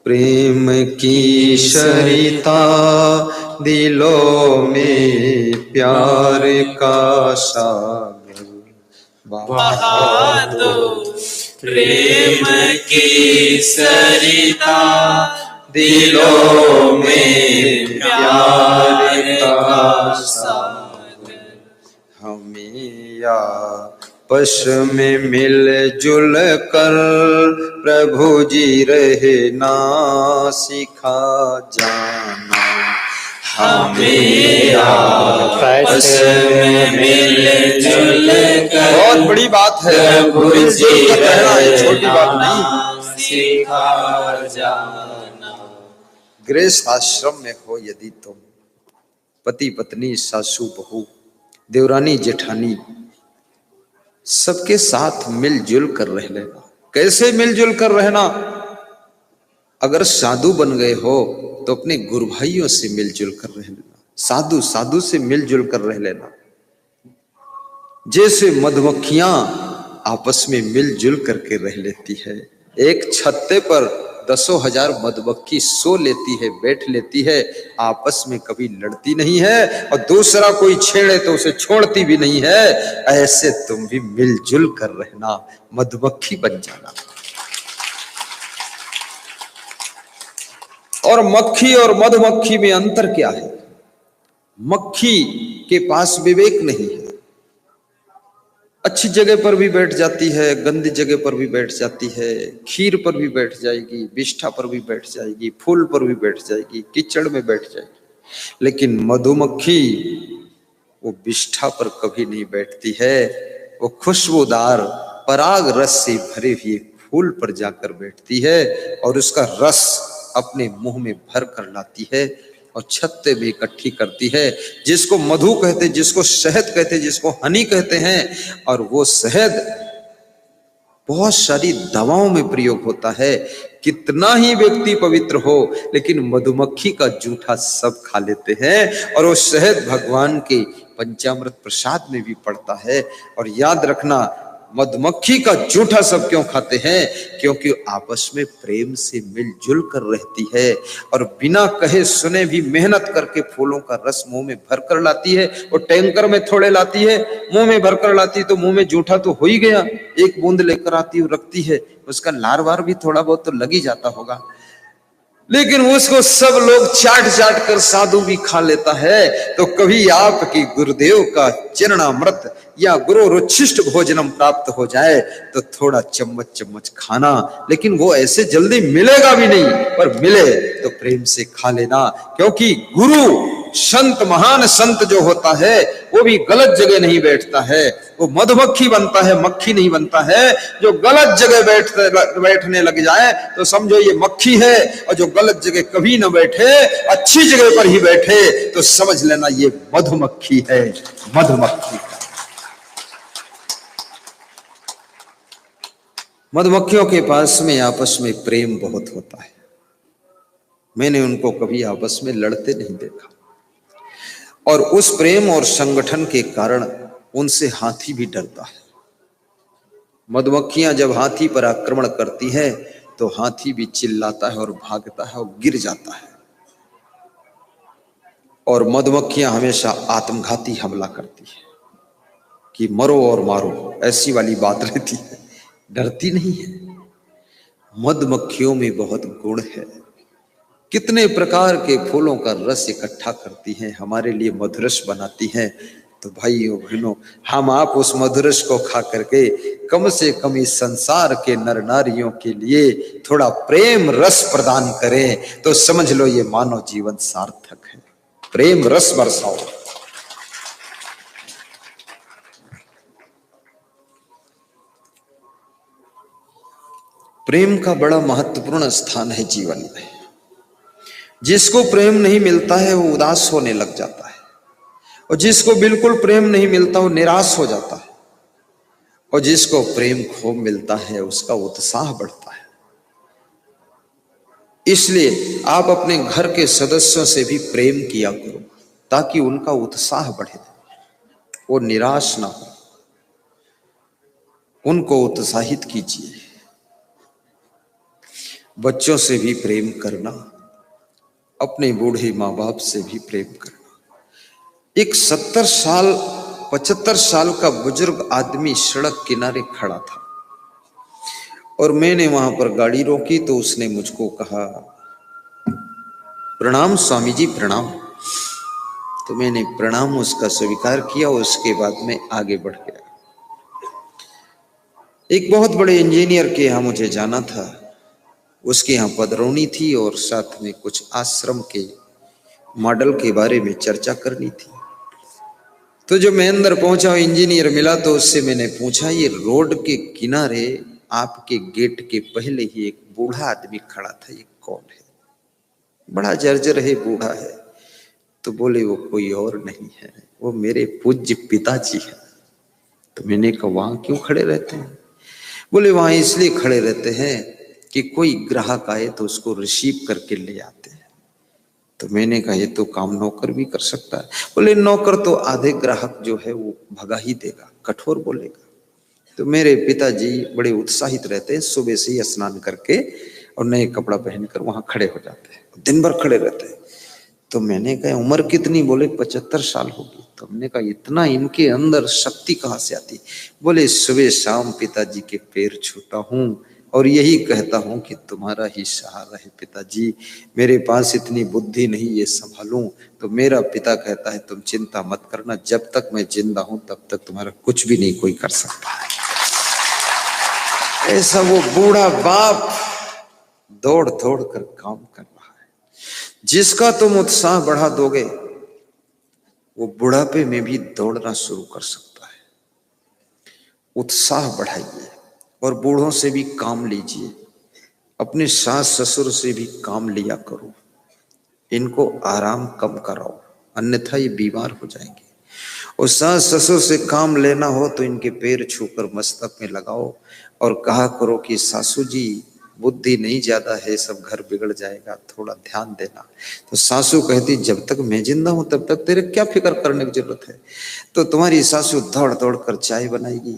प्रेम की सरिता, दिलों में प्यार का सागर। बहा दो प्रेम की सरिता, दिलों में प्यार का सागर। हमें आपस में मिलजुल कर प्रभु जी रहना सिखा जाना। हमें आपस में मिलजुल कर बहुत बड़ी बात है, प्रभु जी रहना है, छोटी बात रहना नहीं। सिखा जाना। गृहस्थ आश्रम में हो यदि तुम, पति पत्नी सासू बहू देवरानी जेठानी, सबके साथ मिलजुल कर रह लेना। कैसे मिलजुल कर रहना? अगर साधु बन गए हो तो अपने गुरु भाइयों से मिलजुल कर रह लेना, साधु साधु से मिलजुल कर रह लेना। जैसे मधुमक्खियां आपस में मिलजुल करके रह लेती है, एक छत्ते पर 10,000 मधुमक्खी सो लेती है, बैठ लेती है, आपस में कभी लड़ती नहीं है, और दूसरा कोई छेड़े तो उसे छोड़ती भी नहीं है। ऐसे तुम भी मिलजुल कर रहना, मधुमक्खी बन जाना। और मक्खी और मधुमक्खी में अंतर क्या है? मक्खी के पास विवेक नहीं है, अच्छी जगह पर भी बैठ जाती है, गंदी जगह पर भी बैठ जाती है, खीर पर भी बैठ जाएगी, विष्ठा पर भी बैठ जाएगी, फूल पर भी बैठ जाएगी, कीचड़ में बैठ जाएगी। लेकिन मधुमक्खी वो विष्ठा पर कभी नहीं बैठती है, वो खुशबूदार पराग रस से भरे हुए फूल पर जाकर बैठती है और उसका रस अपने मुंह में भर कर लाती है और छत्ते में इकट्ठी करती है, जिसको मधु कहते, जिसको शहद कहते, जिसको हनी कहते हैं। और वो शहद बहुत सारी दवाओं में प्रयोग होता है। कितना ही व्यक्ति पवित्र हो, लेकिन मधुमक्खी का जूठा सब खा लेते हैं, और वो शहद भगवान के पंचामृत प्रसाद में भी पड़ता है। और याद रखना, मधुमक्खी का जूठा सब क्यों खाते हैं? क्योंकि आपस में प्रेम से मिलजुल कर रहती है और बिना कहे सुने भी मेहनत करके फूलों का रस मुंह में भर कर लाती है। और टैंकर में थोड़े लाती है, मुंह में भर कर लाती है, तो मुंह में जूठा तो हो ही गया। एक बूंद लेकर आती है, रखती है, उसका लार वार भी थोड़ा बहुत तो लग ही जाता होगा। लेकिन उसको सब लोग चाट चाट कर साधु भी खा लेता है। तो कभी आपकी गुरुदेव का चरणामृत या गुरु रुचिष्ट भोजनम प्राप्त हो जाए तो थोड़ा चम्मच चम्मच खाना, लेकिन वो ऐसे जल्दी मिलेगा भी नहीं, पर मिले तो प्रेम से खा लेना। क्योंकि गुरु संत, महान संत जो होता है वो भी गलत जगह नहीं बैठता है, वो मधुमक्खी बनता है, मक्खी नहीं बनता है। जो गलत जगह बैठने लग जाए तो समझो ये मक्खी है, और जो गलत जगह कभी ना बैठे, अच्छी जगह पर ही बैठे, तो समझ लेना ये मधुमक्खी है, मधुमक्खी। मधुमक्खियों के पास में आपस में प्रेम बहुत होता है। मैंने उनको कभी आपस में लड़ते नहीं देखा, और उस प्रेम और संगठन के कारण उनसे हाथी भी डरता है। मधुमक्खियां जब हाथी पर आक्रमण करती है तो हाथी भी चिल्लाता है और भागता है और गिर जाता है। और मधुमक्खियां हमेशा आत्मघाती हमला करती है कि मरो और मारो, ऐसी वाली बात रहती है, डरती नहीं है। मधुमक्खियों में बहुत गुण है, कितने प्रकार के फूलों का रस इकट्ठा करती हैं, हमारे लिए मधुरस बनाती हैं। तो भाइयों बहनों, हम आप उस मधुरस को खा करके कम से कम इस संसार के नर नारियों के लिए थोड़ा प्रेम रस प्रदान करें तो समझ लो ये मानव जीवन सार्थक है। प्रेम रस बरसाओ। प्रेम का बड़ा महत्वपूर्ण स्थान है जीवन में। जिसको प्रेम नहीं मिलता है वो उदास होने लग जाता है, और जिसको बिल्कुल प्रेम नहीं मिलता वो निराश हो जाता है, और जिसको प्रेम खूब मिलता है उसका उत्साह बढ़ता है। इसलिए आप अपने घर के सदस्यों से भी प्रेम किया करो ताकि उनका उत्साह बढ़े, वो निराश ना हो, उनको उत्साहित कीजिए। बच्चों से भी प्रेम करना, अपने बूढ़े माँ बाप से भी प्रेम करना। एक 70 साल 75 साल का बुजुर्ग आदमी सड़क किनारे खड़ा था, और मैंने वहां पर गाड़ी रोकी तो उसने मुझको कहा, प्रणाम स्वामी जी प्रणाम। तो मैंने प्रणाम उसका स्वीकार किया, उसके बाद में आगे बढ़ गया। एक बहुत बड़े इंजीनियर के यहाँ मुझे जाना था, उसके यहाँ पदरौनी थी और साथ में कुछ आश्रम के मॉडल के बारे में चर्चा करनी थी। तो जब मैं अंदर पहुंचा, इंजीनियर मिला, तो उससे मैंने पूछा, ये रोड के किनारे आपके गेट के पहले ही एक बूढ़ा आदमी खड़ा था, ये कौन है? बड़ा जर्जर है, बूढ़ा है। तो बोले वो कोई और नहीं है, वो मेरे पूज्य पिताजी है। तो मैंने कहा वहां क्यों खड़े रहते हैं? बोले वहां इसलिए खड़े रहते हैं कि कोई ग्राहक आए तो उसको रिसीव करके ले आते हैं। तो मैंने कहा ये तो काम नौकर भी कर सकता है। बोले नौकर तो आधे ग्राहक जो है वो भगा ही देगा, कठोर बोलेगा। तो मेरे पिताजी बड़े उत्साहित रहते हैं, सुबह से ही स्नान करके और नए कपड़ा पहनकर वहां खड़े हो जाते हैं, दिन भर खड़े रहते हैं। तो मैंने कहा उम्र कितनी? बोले 75 साल होगी। तो हमने कहा इतना इनके अंदर शक्ति कहाँ से आती? बोले सुबह शाम पिताजी के पैर छूता हूँ और यही कहता हूं कि तुम्हारा ही सहारा है पिताजी, मेरे पास इतनी बुद्धि नहीं ये संभालूं। तो मेरा पिता कहता है तुम चिंता मत करना, जब तक मैं जिंदा हूं तब तक तुम्हारा कुछ भी नहीं कोई कर सकता है। ऐसा वो बूढ़ा बाप दौड़ दौड़ कर काम कर रहा है। जिसका तुम उत्साह बढ़ा दोगे वो बुढ़ापे में भी दौड़ना शुरू कर सकता है। उत्साह बढ़ाइए और बूढ़ों से भी काम लीजिए, अपने सास ससुर से भी काम लिया करो, इनको आराम कम कराओ, अन्यथा ये बीमार हो जाएंगे। और सास ससुर से काम लेना हो तो इनके पैर छूकर मस्तक में लगाओ और कहा करो कि सासू जी बुद्धि नहीं ज्यादा है, सब घर बिगड़ जाएगा, थोड़ा ध्यान देना। तो सासू कहती जब तक मैं जिंदा हूं तब तक तेरे क्या फिक्र करने की जरूरत है। तो तुम्हारी सासू दौड़ दौड़ कर चाय बनाएगी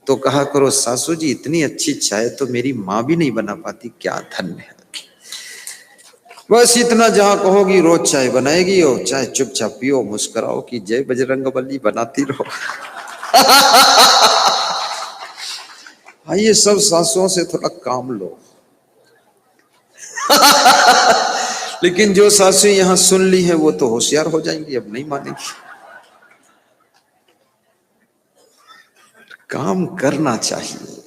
तो कहा करो सासू जी इतनी अच्छी चाय तो मेरी माँ भी नहीं बना पाती, क्या धन्य है। बस इतना जहां कहोगी रोज चाय बनाएगी और चाय चुपचाप पियो, मुस्कुराओ कि जय बजरंगबली बनाती रहो। आइए सब सासुओं से थोड़ा काम लो। लेकिन जो सासू यहां सुन ली है वो तो होशियार हो जाएंगी, अब नहीं मानेगी। काम करना चाहिए,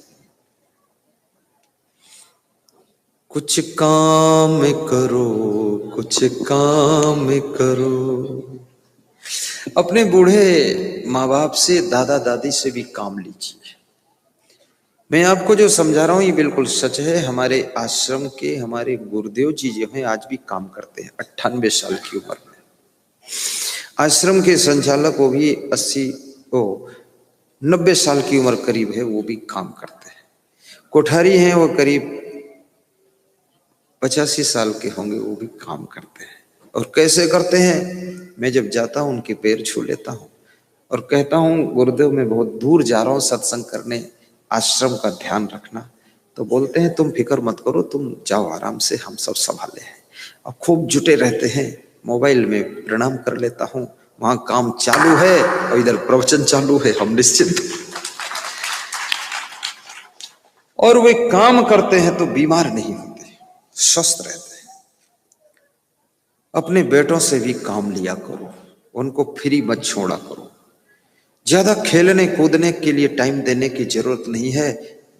कुछ काम करो, कुछ काम करो। अपने बूढ़े माँ बाप से, दादा दादी से भी काम लीजिए। मैं आपको जो समझा रहा हूं ये बिल्कुल सच है। हमारे आश्रम के हमारे गुरुदेव जी जो हैं आज भी काम करते हैं 98 साल की उम्र में। आश्रम के संचालक वो भी 90 साल की उम्र करीब है, वो भी काम करते हैं। कोठारी हैं वो करीब 85 साल के होंगे, वो भी काम करते हैं। और कैसे करते हैं, मैं जब जाता हूं उनके पैर छू लेता हूं और कहता हूं गुरुदेव मैं बहुत दूर जा रहा हूं सत्संग करने, आश्रम का ध्यान रखना। तो बोलते हैं तुम फिक्र मत करो, तुम जाओ आराम से, हम सब संभाले हैं। और खूब जुटे रहते हैं। मोबाइल में प्रणाम कर लेता हूं, वहां काम चालू है और इधर प्रवचन चालू है, हम निश्चिंत। और वे काम करते हैं तो बीमार नहीं होते, स्वस्थ रहते हैं। अपने बेटों से भी काम लिया करो, उनको फ्री मत छोड़ा करो। ज्यादा खेलने कूदने के लिए टाइम देने की जरूरत नहीं है।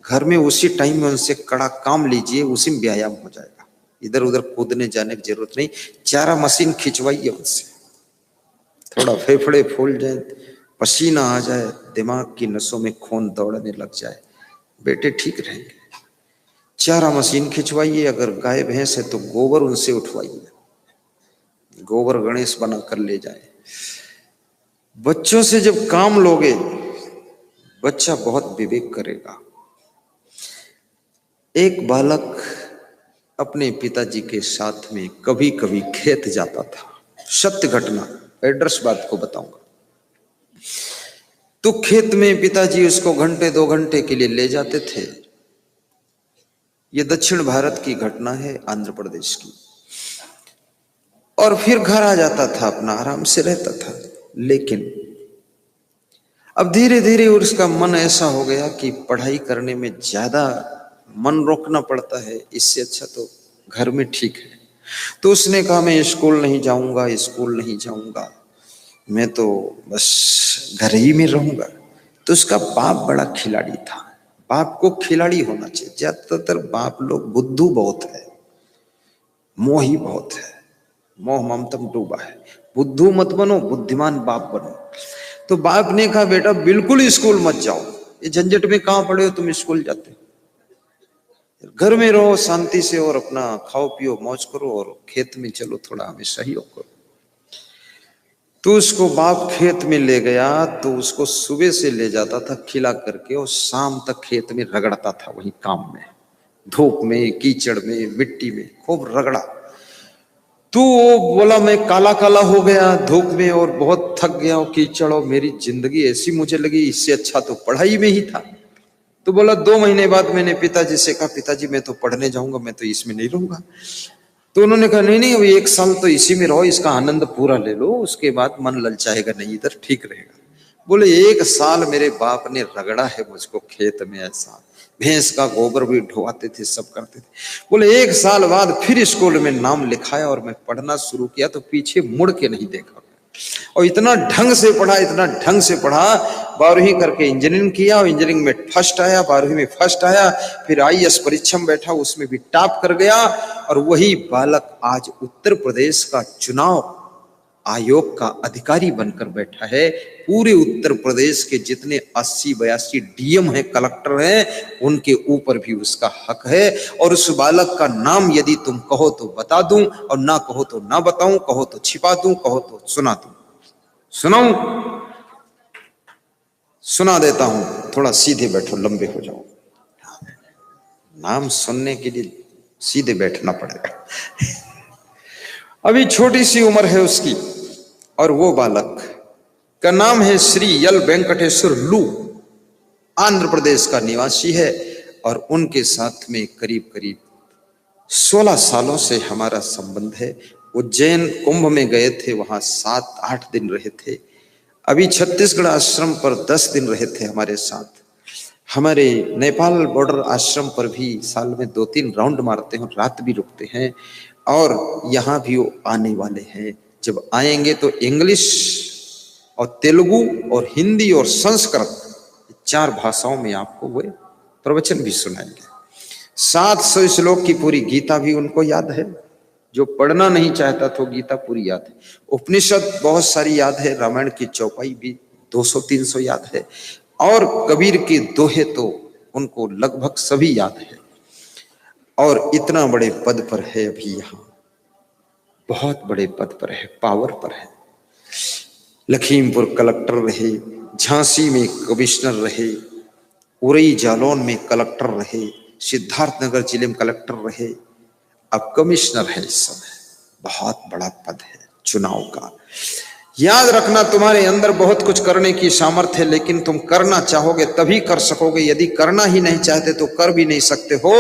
घर में उसी टाइम में उनसे कड़ा काम लीजिए, उसी में व्यायाम हो जाएगा। इधर उधर कूदने जाने की जरूरत नहीं। चारा मशीन खिंचवाइए उनसे, थोड़ा फेफड़े फूल जाए, पसीना आ जाए, दिमाग की नसों में खून दौड़ने लग जाए, बेटे ठीक रहेंगे। चारा मशीन खिंचवाइए। अगर गाय भैंस है तो गोबर उनसे उठवाइए, गोबर गणेश बना कर ले जाए। बच्चों से जब काम लोगे बच्चा बहुत विवेक करेगा। एक बालक अपने पिताजी के साथ में कभी कभी खेत जाता था, सत्य घटना, एड्रेस बात को बताऊंगा। तो खेत में पिताजी उसको घंटे 2 घंटे के लिए ले जाते थे। ये दक्षिण भारत की घटना है, आंध्र प्रदेश की। और फिर घर आ जाता था, अपना आराम से रहता था। लेकिन अब धीरे धीरे उसका मन ऐसा हो गया कि पढ़ाई करने में ज्यादा मन रोकना पड़ता है, इससे अच्छा तो घर में ठीक है। तो उसने कहा मैं स्कूल नहीं जाऊंगा, स्कूल नहीं जाऊंगा, मैं तो बस घर ही में रहूंगा। तो उसका बाप बड़ा खिलाड़ी था। बाप को खिलाड़ी होना चाहिए। ज्यादातर बाप लोग बुद्धू बहुत है, मोही बहुत है, मोह ममतम डूबा है। बुद्धू मत बनो, बुद्धिमान बाप बनो। तो बाप ने कहा बेटा बिल्कुल स्कूल मत जाओ, ये झंझट में कहां पड़े हो तुम, स्कूल जाते घर में रहो शांति से और अपना खाओ पियो मौज करो और खेत में चलो, थोड़ा हमें सहयोग करो। तो उसको बाप खेत में ले गया तो उसको सुबह से ले जाता था खिला करके और शाम तक खेत में रगड़ता था, वही काम में, धूप में, कीचड़ में, मिट्टी में खूब रगड़ा। तो वो बोला मैं काला काला हो गया धूप में और बहुत थक गया और कीचड़, और मेरी जिंदगी ऐसी मुझे लगी, इससे अच्छा तो पढ़ाई में ही था। तो बोला 2 महीने बाद मैंने पिताजी से कहा पिताजी मैं तो पढ़ने जाऊंगा, मैं तो इसमें नहीं रहूंगा। तो उन्होंने कहा नहीं नहीं अभी 1 साल तो इसी में रहो, इसका आनंद पूरा ले लो, उसके बाद मन ललचाएगा नहीं, इधर ठीक रहेगा। बोले 1 साल मेरे बाप ने रगड़ा है मुझको खेत में, ऐसा भैंस का गोबर भी ढोवाते थे, सब करते थे। बोले 1 साल बाद फिर स्कूल में नाम लिखाया और मैं पढ़ना शुरू किया तो पीछे मुड़ के नहीं देखा। और इतना ढंग से पढ़ा, इतना ढंग से पढ़ा, 12वीं करके इंजीनियरिंग किया और इंजीनियरिंग में फर्स्ट आया, 12वीं में फर्स्ट आया, फिर IAS परीक्षा में बैठा, उसमें भी टॉप कर गया। और वही बालक आज उत्तर प्रदेश का चुनाव आयोग का अधिकारी बनकर बैठा है। पूरे उत्तर प्रदेश के जितने 80-82 DM हैं, कलेक्टर हैं, उनके ऊपर भी उसका हक है। और उस बालक का नाम यदि तुम कहो तो बता दूं और ना कहो तो ना बताऊं, कहो तो छिपा दूं, कहो तो सुना दूं। सुनाऊं? सुना देता हूं, थोड़ा सीधे बैठो, लंबे हो जाओ। नाम सुनने के लिए सीधे बैठना पड़ेगा। अभी छोटी सी उम्र है उसकी और वो बालक का नाम है श्री यल वेंकटेश्वर लू, आंध्र प्रदेश का निवासी है। और उनके साथ में करीब करीब 16 सालों से हमारा संबंध है। उज्जैन कुंभ में गए थे, वहां 7-8 दिन रहे थे। अभी छत्तीसगढ़ आश्रम पर 10 दिन रहे थे हमारे साथ। हमारे नेपाल बॉर्डर आश्रम पर भी साल में 2-3 राउंड मारते हैं, रात भी रुकते हैं। और यहाँ भी वो आने वाले हैं। जब आएंगे तो इंग्लिश और तेलुगु और हिंदी और संस्कृत 4 भाषाओं में आपको वो प्रवचन भी सुनाएंगे। 700 श्लोक की पूरी गीता भी उनको याद है। जो पढ़ना नहीं चाहता तो गीता पूरी याद है। उपनिषद बहुत सारी याद है। रामायण की चौपाई भी 200-300 याद है। और कबीर के दोहे तो उनको लगभग सभी याद है। और इतना बड़े पद पर है अभी यहाँ, बहुत बड़े पद पर है, पावर पर है। लखीमपुर कलेक्टर रहे, झांसी में कमिश्नर रहे, उरई जालौन में कलेक्टर रहे, सिद्धार्थनगर जिले में कलेक्टर रहे, अब कमिश्नर है इस समय। बहुत बड़ा पद है चुनाव का। याद रखना, तुम्हारे अंदर बहुत कुछ करने की सामर्थ्य है, लेकिन तुम करना चाहोगे तभी कर सकोगे। यदि करना ही नहीं चाहते तो कर भी नहीं सकते हो।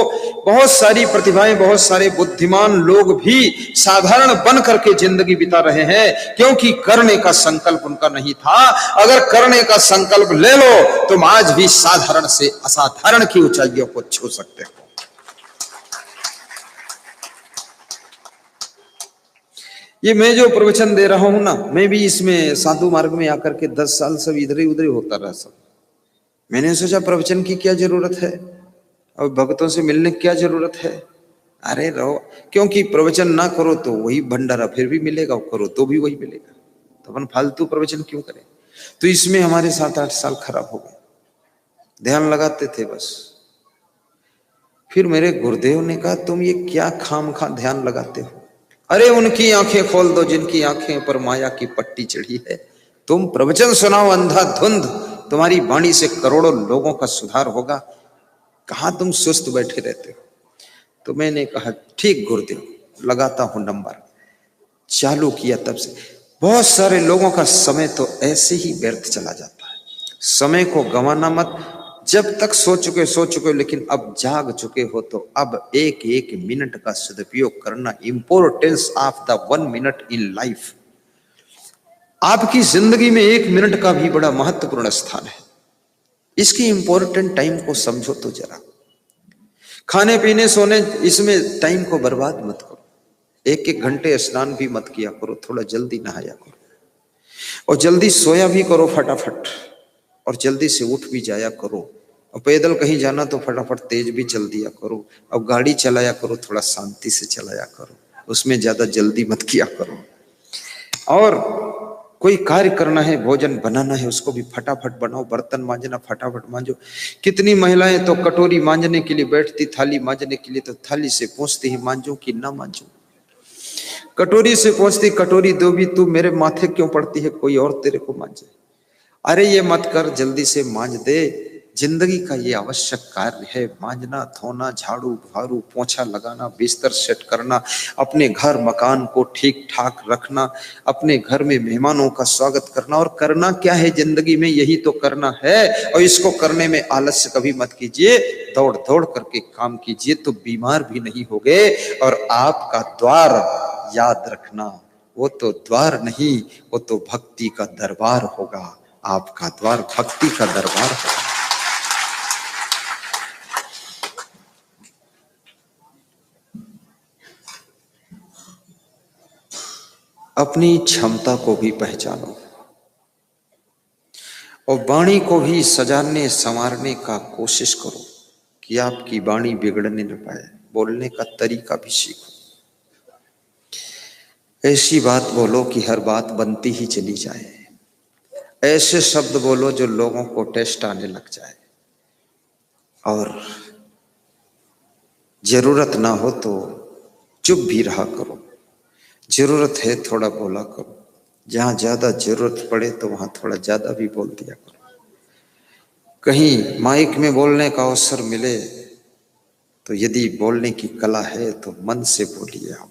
बहुत सारी प्रतिभाएं, बहुत सारे बुद्धिमान लोग भी साधारण बन करके जिंदगी बिता रहे हैं, क्योंकि करने का संकल्प उनका नहीं था। अगर करने का संकल्प ले लो, तुम आज भी साधारण से असाधारण की ऊंचाइयों को छू सकते हो। ये मैं जो प्रवचन दे रहा हूं ना, मैं भी इसमें साधु मार्ग में आकर के 10 साल सब इधर ही उधर ही होता रहा सब। मैंने सोचा प्रवचन की क्या जरूरत है, और भक्तों से मिलने की क्या जरूरत है। अरे रहो, क्योंकि प्रवचन ना करो तो वही भंडारा फिर भी मिलेगा, और करो तो भी वही मिलेगा, तो अपन फालतू प्रवचन क्यों करें। तो इसमें हमारे 7-8 साल खराब हो गए। ध्यान लगाते थे बस। फिर मेरे गुरुदेव ने कहा, तुम ये क्या खामखा ध्यान लगाते हो। अरे उनकी आंखें खोल दो जिनकी आंखें पर माया की पट्टी चढ़ी है। तुम प्रवचन सुनाओ अंधाधुंध, तुम्हारी वाणी से करोड़ों लोगों का सुधार होगा। कहां तुम सुस्त बैठे रहते हो। तो मैंने कहा ठीक गुरुदेव, लगाता हूं नंबर। चालू किया तब से बहुत सारे लोगों का समय तो ऐसे ही व्यर्थ चला जाता है। समय को गंवाना मत। जब तक सो चुके, लेकिन अब जाग चुके हो तो अब एक एक मिनट का सदुपयोग करना। Importance of the 1 minute in life. आपकी जिंदगी में 1 मिनट का भी बड़ा महत्वपूर्ण स्थान है। इसकी इंपॉर्टेंट टाइम को समझो तो जरा। खाने पीने सोने इसमें टाइम को बर्बाद मत करो। 1-1 घंटे स्नान भी मत किया करो, थोड़ा जल्दी नहाया करो, और जल्दी सोया भी करो फटाफट, और जल्दी से उठ भी जाया करो। और पैदल कहीं जाना तो फटाफट तेज भी चल दिया करो। अब गाड़ी चलाया करो, थोड़ा शांति से चलाया करो, उसमें ज्यादा जल्दी मत किया करो। और कोई कार्य करना है, भोजन बनाना है, उसको भी फटाफट बनाओ। बर्तन मांजना फटाफट मांजो। कितनी महिलाएं तो कटोरी मांजने के लिए बैठती, थाली मांजने के लिए तो थाली से पूछती ही मांजू कि ना मांजू। कटोरी से पूछती, कटोरी दो भी तू मेरे माथे क्यों पड़ती है, कोई और तेरे को मांजे। अरे ये मत कर, जल्दी से मांज दे। जिंदगी का ये आवश्यक कार्य है, मांजना, धोना, झाड़ू झाड़ू, पोछा लगाना, बिस्तर सेट करना, अपने घर मकान को ठीक ठाक रखना, अपने घर में मेहमानों का स्वागत करना। और करना क्या है जिंदगी में, यही तो करना है। और इसको करने में आलस्य कभी मत कीजिए, दौड़ दौड़ करके काम कीजिए, तो बीमार भी नहीं होगे। और आपका द्वार याद रखना, वो तो द्वार नहीं, वो तो भक्ति का दरबार होगा। आपका द्वार भक्ति का दरबार होगा। अपनी क्षमता को भी पहचानो, और वाणी को भी सजाने संवारने का कोशिश करो कि आपकी वाणी बिगड़ने न पाए। बोलने का तरीका भी सीखो। ऐसी बात बोलो कि हर बात बनती ही चली जाए। ऐसे शब्द बोलो जो लोगों को टेस्ट आने लग जाए। और जरूरत ना हो तो चुप भी रहा करो। जरूरत है थोड़ा बोला करो। जहां ज्यादा जरूरत पड़े तो वहां थोड़ा ज्यादा भी बोल दिया करो। कहीं माइक में बोलने का अवसर मिले तो यदि बोलने की कला है तो मन से बोलिए आप।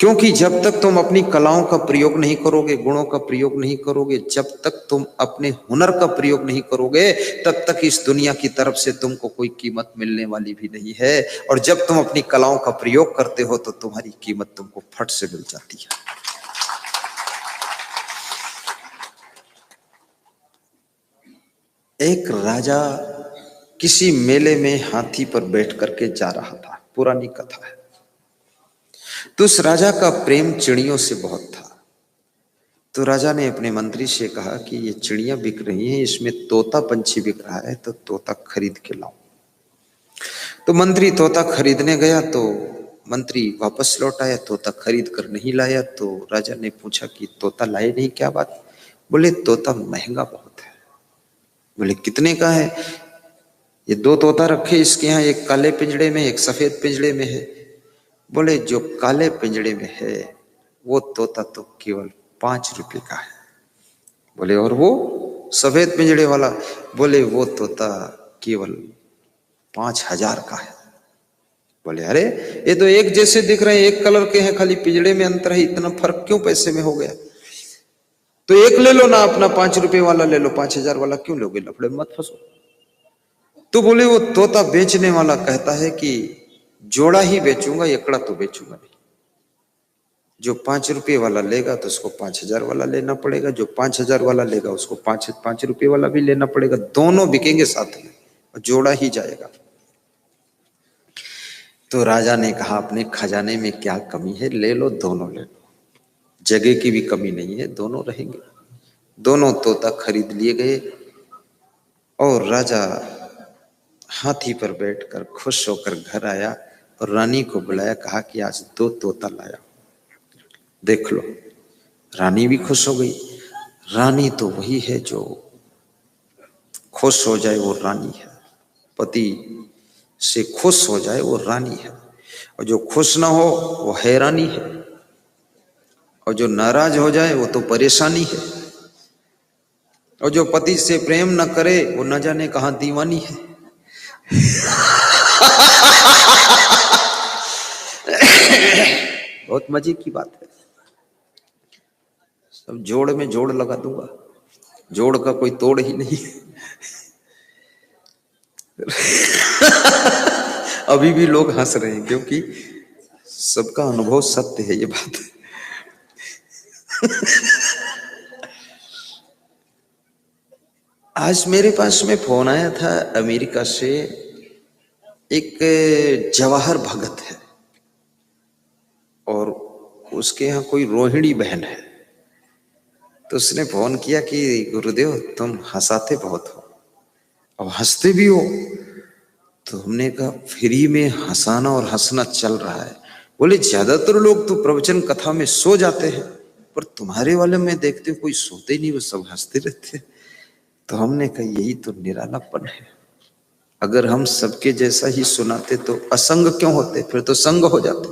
क्योंकि जब तक तुम अपनी कलाओं का प्रयोग नहीं करोगे, गुणों का प्रयोग नहीं करोगे, जब तक तुम अपने हुनर का प्रयोग नहीं करोगे, तब तक इस दुनिया की तरफ से तुमको कोई कीमत मिलने वाली भी नहीं है। और जब तुम अपनी कलाओं का प्रयोग करते हो तो तुम्हारी कीमत तुमको फट से मिल जाती है। एक राजा किसी मेले में हाथी पर बैठ करके जा रहा था। पुरानी कथा है। तो उस राजा का प्रेम चिड़ियों से बहुत था। तो राजा ने अपने मंत्री से कहा कि ये चिड़ियां बिक रही हैं, इसमें तोता पंछी बिक रहा है, तो तोता खरीद के लाओ। तो मंत्री तोता खरीदने गया तो मंत्री वापस लौट आया, तोता खरीद कर नहीं लाया। तो राजा ने पूछा कि तोता लाए नहीं, क्या बात? बोले तोता महंगा बहुत है। बोले कितने का है? ये 2 तोता रखे इसके यहाँ, एक काले पिंजड़े में, एक सफेद पिंजड़े में है। बोले जो काले पिंजड़े में है वो तोता तो केवल 5 रुपए का है। बोले और वो सफेद पिंजड़े वाला? बोले वो तोता केवल 5,000 का है। बोले अरे ये तो एक जैसे दिख रहे हैं, एक कलर के हैं, खाली पिंजड़े में अंतर है, इतना फर्क क्यों पैसे में हो गया? तो एक ले लो ना, अपना 5 रुपए वाला ले लो, 5,000 वाला क्यों लोगे? लफड़े में मत फंसो। तो बोले वो तोता बेचने वाला कहता है कि जोड़ा ही बेचूंगा, एकड़ा तो बेचूंगा नहीं। जो 5 रुपए वाला लेगा तो उसको 5,000 वाला लेना पड़ेगा, जो 5,000 वाला लेगा उसको 5 रुपए वाला भी लेना पड़ेगा, दोनों बिकेंगे साथ में और जोड़ा ही जाएगा। तो राजा ने कहा अपने खजाने में क्या कमी है, ले लो, दोनों ले लो, जगह की भी कमी नहीं है, दोनों रहेंगे। दोनों तोता खरीद लिए गए और राजा हाथी पर बैठकर खुश होकर घर आया और रानी को बुलाया, कहा कि आज 2 तोता लाया, देख लो। रानी भी खुश हो गई। रानी तो वही है जो खुश हो जाए वो रानी है, पति से खुश हो जाए वो रानी है, और जो खुश ना हो वो हैरानी है, और जो नाराज हो जाए वो तो परेशानी है, और जो पति से प्रेम न करे वो न जाने कहां दीवानी है। बहुत मजे की बात है। सब जोड़ में जोड़ लगा दूंगा, जोड़ का कोई तोड़ ही नहीं। अभी भी लोग हंस रहे हैं क्योंकि सबका अनुभव सत्य है ये बात। आज मेरे पास में फोन आया था अमेरिका से, एक जवाहर भगत है और उसके यहाँ कोई रोहिणी बहन है। तो उसने फोन किया कि गुरुदेव तुम हंसाते बहुत हो और हंसते भी हो। तो हमने कहा फ्री में हंसाना और हंसना चल रहा है। बोले ज्यादातर लोग तो प्रवचन कथा में सो जाते हैं, पर तुम्हारे वाले में देखते हो कोई सोते नहीं, वो सब हंसते रहते। तो हमने कहा यही तो निरालापन है। अगर हम सबके जैसा ही सुनाते तो असंग क्यों होते, फिर तो संग हो जाते।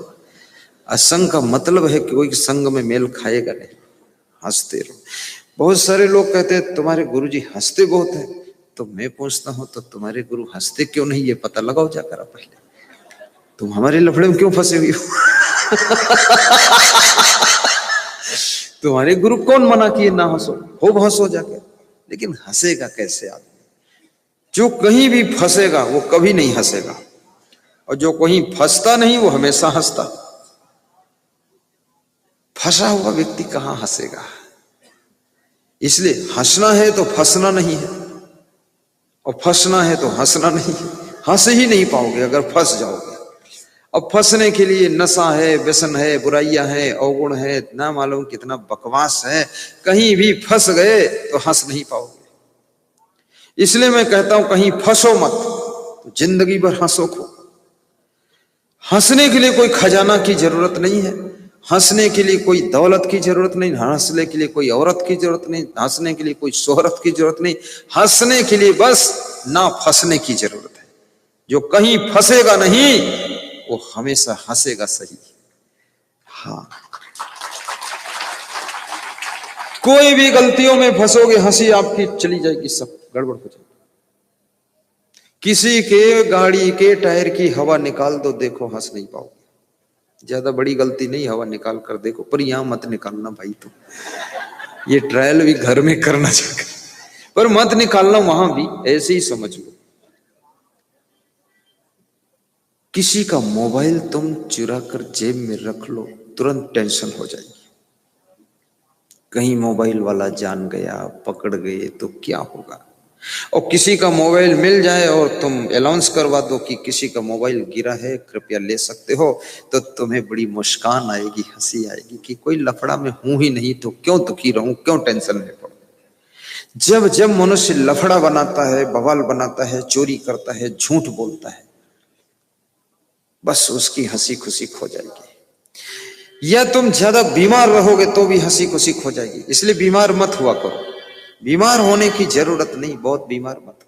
असंग का मतलब है कि कोई संग में मेल खाएगा नहीं, हंसते रहो। बहुत सारे लोग कहते हैं तुम्हारे गुरुजी हंसते बहुत हैं, तो मैं पूछता हूं तो तुम्हारे गुरु हंसते क्यों नहीं, ये पता लगाओ जाकर पहले। तुम हमारे लफड़े में क्यों फंसे हुई हो? तुम्हारे गुरु कौन मना किए ना हंसो, खूब हंसो जाके, लेकिन हंसेगा कैसे आदमी? जो कहीं भी फंसेगा वो कभी नहीं हंसेगा, और जो कहीं फंसता नहीं वो हमेशा हंसता। फंसा हुआ व्यक्ति कहां हंसेगा? इसलिए हंसना है तो फंसना नहीं है, और फंसना है तो हंसना नहीं है। हंस ही नहीं पाओगे अगर फंस जाओगे। अब फंसने के लिए नशा है, व्यसन है, बुराइयां हैं, अवगुण है, ना मालूम कितना बकवास है, कहीं भी फंस गए तो हंस नहीं पाओगे। इसलिए मैं कहता हूं कहीं फंसो मत, तो जिंदगी भर हंसो खो। हंसने के लिए कोई खजाना की जरूरत नहीं है, हंसने के लिए कोई दौलत की जरूरत नहीं, हंसने के लिए कोई औरत की जरूरत नहीं, हंसने के लिए कोई शोहरत की जरूरत नहीं। हंसने के लिए बस ना फंसने की जरूरत है। जो कहीं फंसेगा नहीं वो हमेशा हंसेगा सही। हाँ, कोई भी गलतियों में फंसोगे हंसी आपकी चली जाएगी, सब गड़बड़ हो जाएगी। किसी के गाड़ी के टायर की हवा निकाल दो, देखो हंस नहीं पाओगे। ज्यादा बड़ी गलती नहीं, हवा निकाल कर देखो, पर यहां मत निकालना भाई। तुम ये ट्रायल भी घर में करना चाहिए, पर मत निकालना वहां भी, ऐसे ही समझ लो। किसी का मोबाइल तुम चुरा कर जेब में रख लो, तुरंत टेंशन हो जाएगी। कहीं मोबाइल वाला जान गया, पकड़ गए तो क्या होगा? और किसी का मोबाइल मिल जाए और तुम अनाउंस करवा दो कि किसी का मोबाइल गिरा है, कृपया ले सकते हो, तो तुम्हें बड़ी मुस्कान आएगी, हंसी आएगी कि कोई लफड़ा में हूं ही नहीं तो क्यों दुखी रहूं, क्यों टेंशन में पड़ूं। जब जब मनुष्य लफड़ा बनाता है, बवाल बनाता है, चोरी करता है, झूठ बोलता है, बस उसकी हंसी खुशी खो जाएगी। या तुम ज्यादा बीमार रहोगे तो भी हंसी खुशी खो जाएगी। इसलिए बीमार मत हुआ करो, बीमार होने की जरूरत नहीं, बहुत बीमार मत।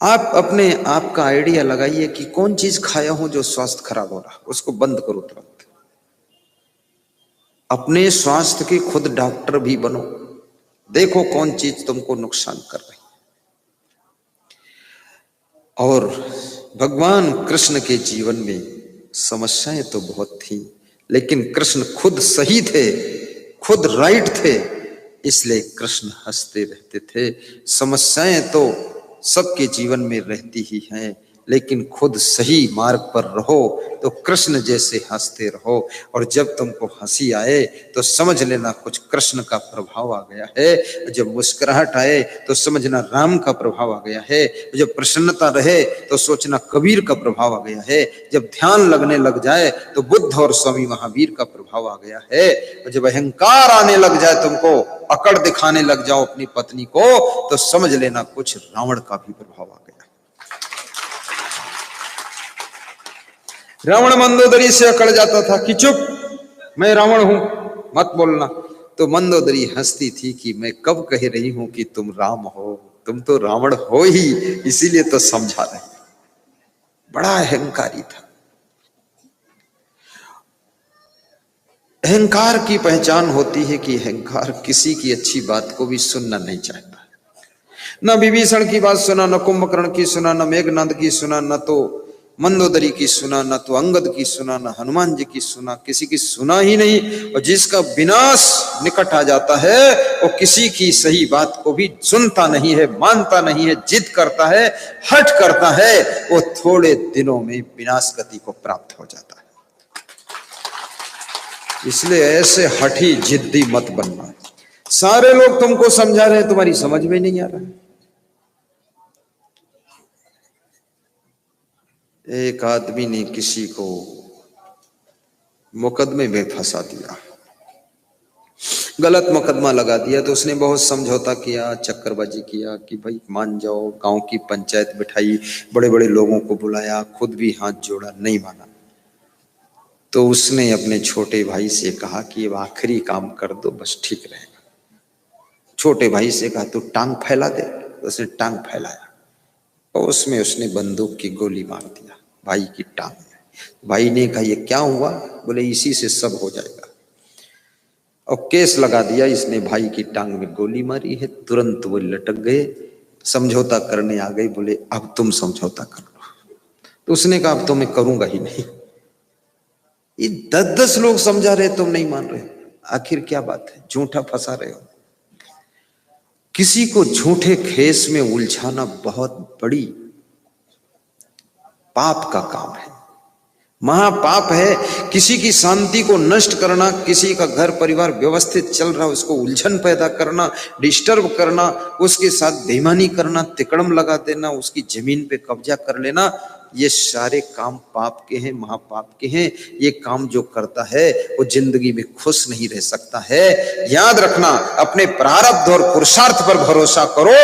आप अपने आप का आइडिया लगाइए कि कौन चीज खाया हूं जो स्वास्थ्य खराब हो रहा, उसको बंद करो तुरंत। अपने स्वास्थ्य के खुद डॉक्टर भी बनो, देखो कौन चीज तुमको नुकसान कर रही। और भगवान कृष्ण के जीवन में समस्याएं तो बहुत थी, लेकिन कृष्ण खुद सही थे, खुद राइट थे, इसलिए कृष्ण हंसते रहते थे। समस्याएं तो सबके जीवन में रहती ही हैं, लेकिन खुद सही मार्ग पर रहो तो कृष्ण जैसे हंसते रहो। और जब तुमको हंसी आए तो समझ लेना कुछ कृष्ण का प्रभाव आ गया है, जब मुस्कुराहट आए तो समझना राम का प्रभाव आ गया है, जब प्रसन्नता रहे तो सोचना कबीर का प्रभाव आ गया है, जब ध्यान लगने लग जाए तो बुद्ध और स्वामी महावीर का प्रभाव आ गया है, और जब अहंकार आने लग जाए, तुमको अकड़ दिखाने लग जाओ अपनी पत्नी को, तो समझ लेना कुछ रावण का भी प्रभाव आ गया। रावण मंदोदरी से अकड़ जाता था कि चुप, मैं रावण हूं, मत बोलना, तो मंदोदरी हंसती थी कि मैं कब कह रही हूं कि तुम राम हो, तुम तो रावण हो ही, इसीलिए तो समझा रहे। बड़ा अहंकारी था। अहंकार की पहचान होती है कि अहंकार किसी की अच्छी बात को भी सुनना नहीं चाहता। न विभीषण की बात सुना, न कुंभकर्ण की सुना, न मेघनाद की सुना, न तो मंदोदरी की सुना, न तो अंगद की सुना, न हनुमान जी की सुना, किसी की सुना ही नहीं। और जिसका विनाश निकट आ जाता है वो किसी की सही बात को भी सुनता नहीं है, मानता नहीं है, जिद करता है, हठ करता है, वो थोड़े दिनों में विनाश गति को प्राप्त हो जाता है। इसलिए ऐसे हठी जिद्दी मत बनना। सारे लोग तुमको समझा रहे हैं, तुम्हारी समझ में नहीं आ रहा है। एक आदमी ने किसी को मुकदमे में फंसा दिया, गलत मुकदमा लगा दिया, तो उसने बहुत समझौता किया, चक्करबाजी किया कि भाई मान जाओ, गांव की पंचायत बिठाई, बड़े बड़े लोगों को बुलाया, खुद भी हाथ जोड़ा, नहीं माना। तो उसने अपने छोटे भाई से कहा कि अब आखिरी काम कर दो, बस ठीक रहेगा। छोटे भाई से कहा तू टांग फैला दे, उसने टांग फैलाया और उसमें उसने बंदूक की गोली मार दिया भाई की टांग में। भाई ने कहा ये क्या हुआ? बोले इसी से सब हो जाएगा। और केस लगा दिया, इसने भाई की टांग में गोली मारी है। तुरंत वो लटक गए, समझौता करने आ गए, बोले अब तुम समझौता कर लो। तो उसने कहा अब तो मैं करूंगा ही नहीं। ये 10-10 लोग समझा रहे, तुम नहीं मान रहे, आखिर क्या बात है? झूठा फंसा रहे हो। किसी को झूठे खेस में उलझाना बहुत बड़ी पाप का काम है, महापाप है। किसी की शांति को नष्ट करना, किसी का घर परिवार व्यवस्थित चल रहा है उसको उलझन पैदा करना, डिस्टर्ब करना, उसके साथ बेईमानी करना, तिकड़म लगा देना, उसकी जमीन पे कब्जा कर लेना, ये सारे काम पाप के हैं, महापाप के हैं। ये काम जो करता है वो जिंदगी में खुश नहीं रह सकता है। याद रखना, अपने प्रारब्ध और पुरुषार्थ पर भरोसा करो,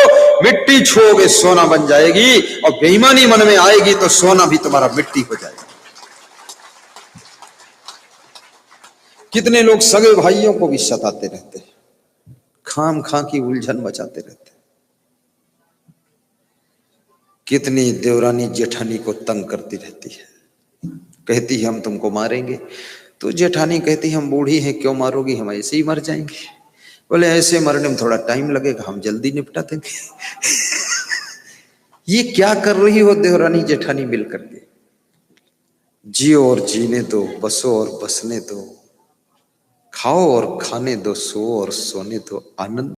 मिट्टी छुओगे सोना बन जाएगी, और बेईमानी मन में आएगी तो सोना भी तुम्हारा मिट्टी हो जाएगा। कितने लोग सगे भाइयों को भी सताते रहते हैं, खाम खा की उलझन मचाते रहते हैं। कितनी देवरानी जेठानी को तंग करती रहती है, कहती है हम तुमको मारेंगे, तो जेठानी कहती हम बूढ़ी हैं, क्यों मारोगी, हम ऐसे ही मर जाएंगे। बोले ऐसे मरने में थोड़ा टाइम लगेगा, हम जल्दी निपटा देंगे। ये क्या कर रही हो देवरानी जेठानी मिलकर के? जियो और जीने दो, बसो और बसने दो, खाओ और खाने दो, सो और सोने दो, आनंद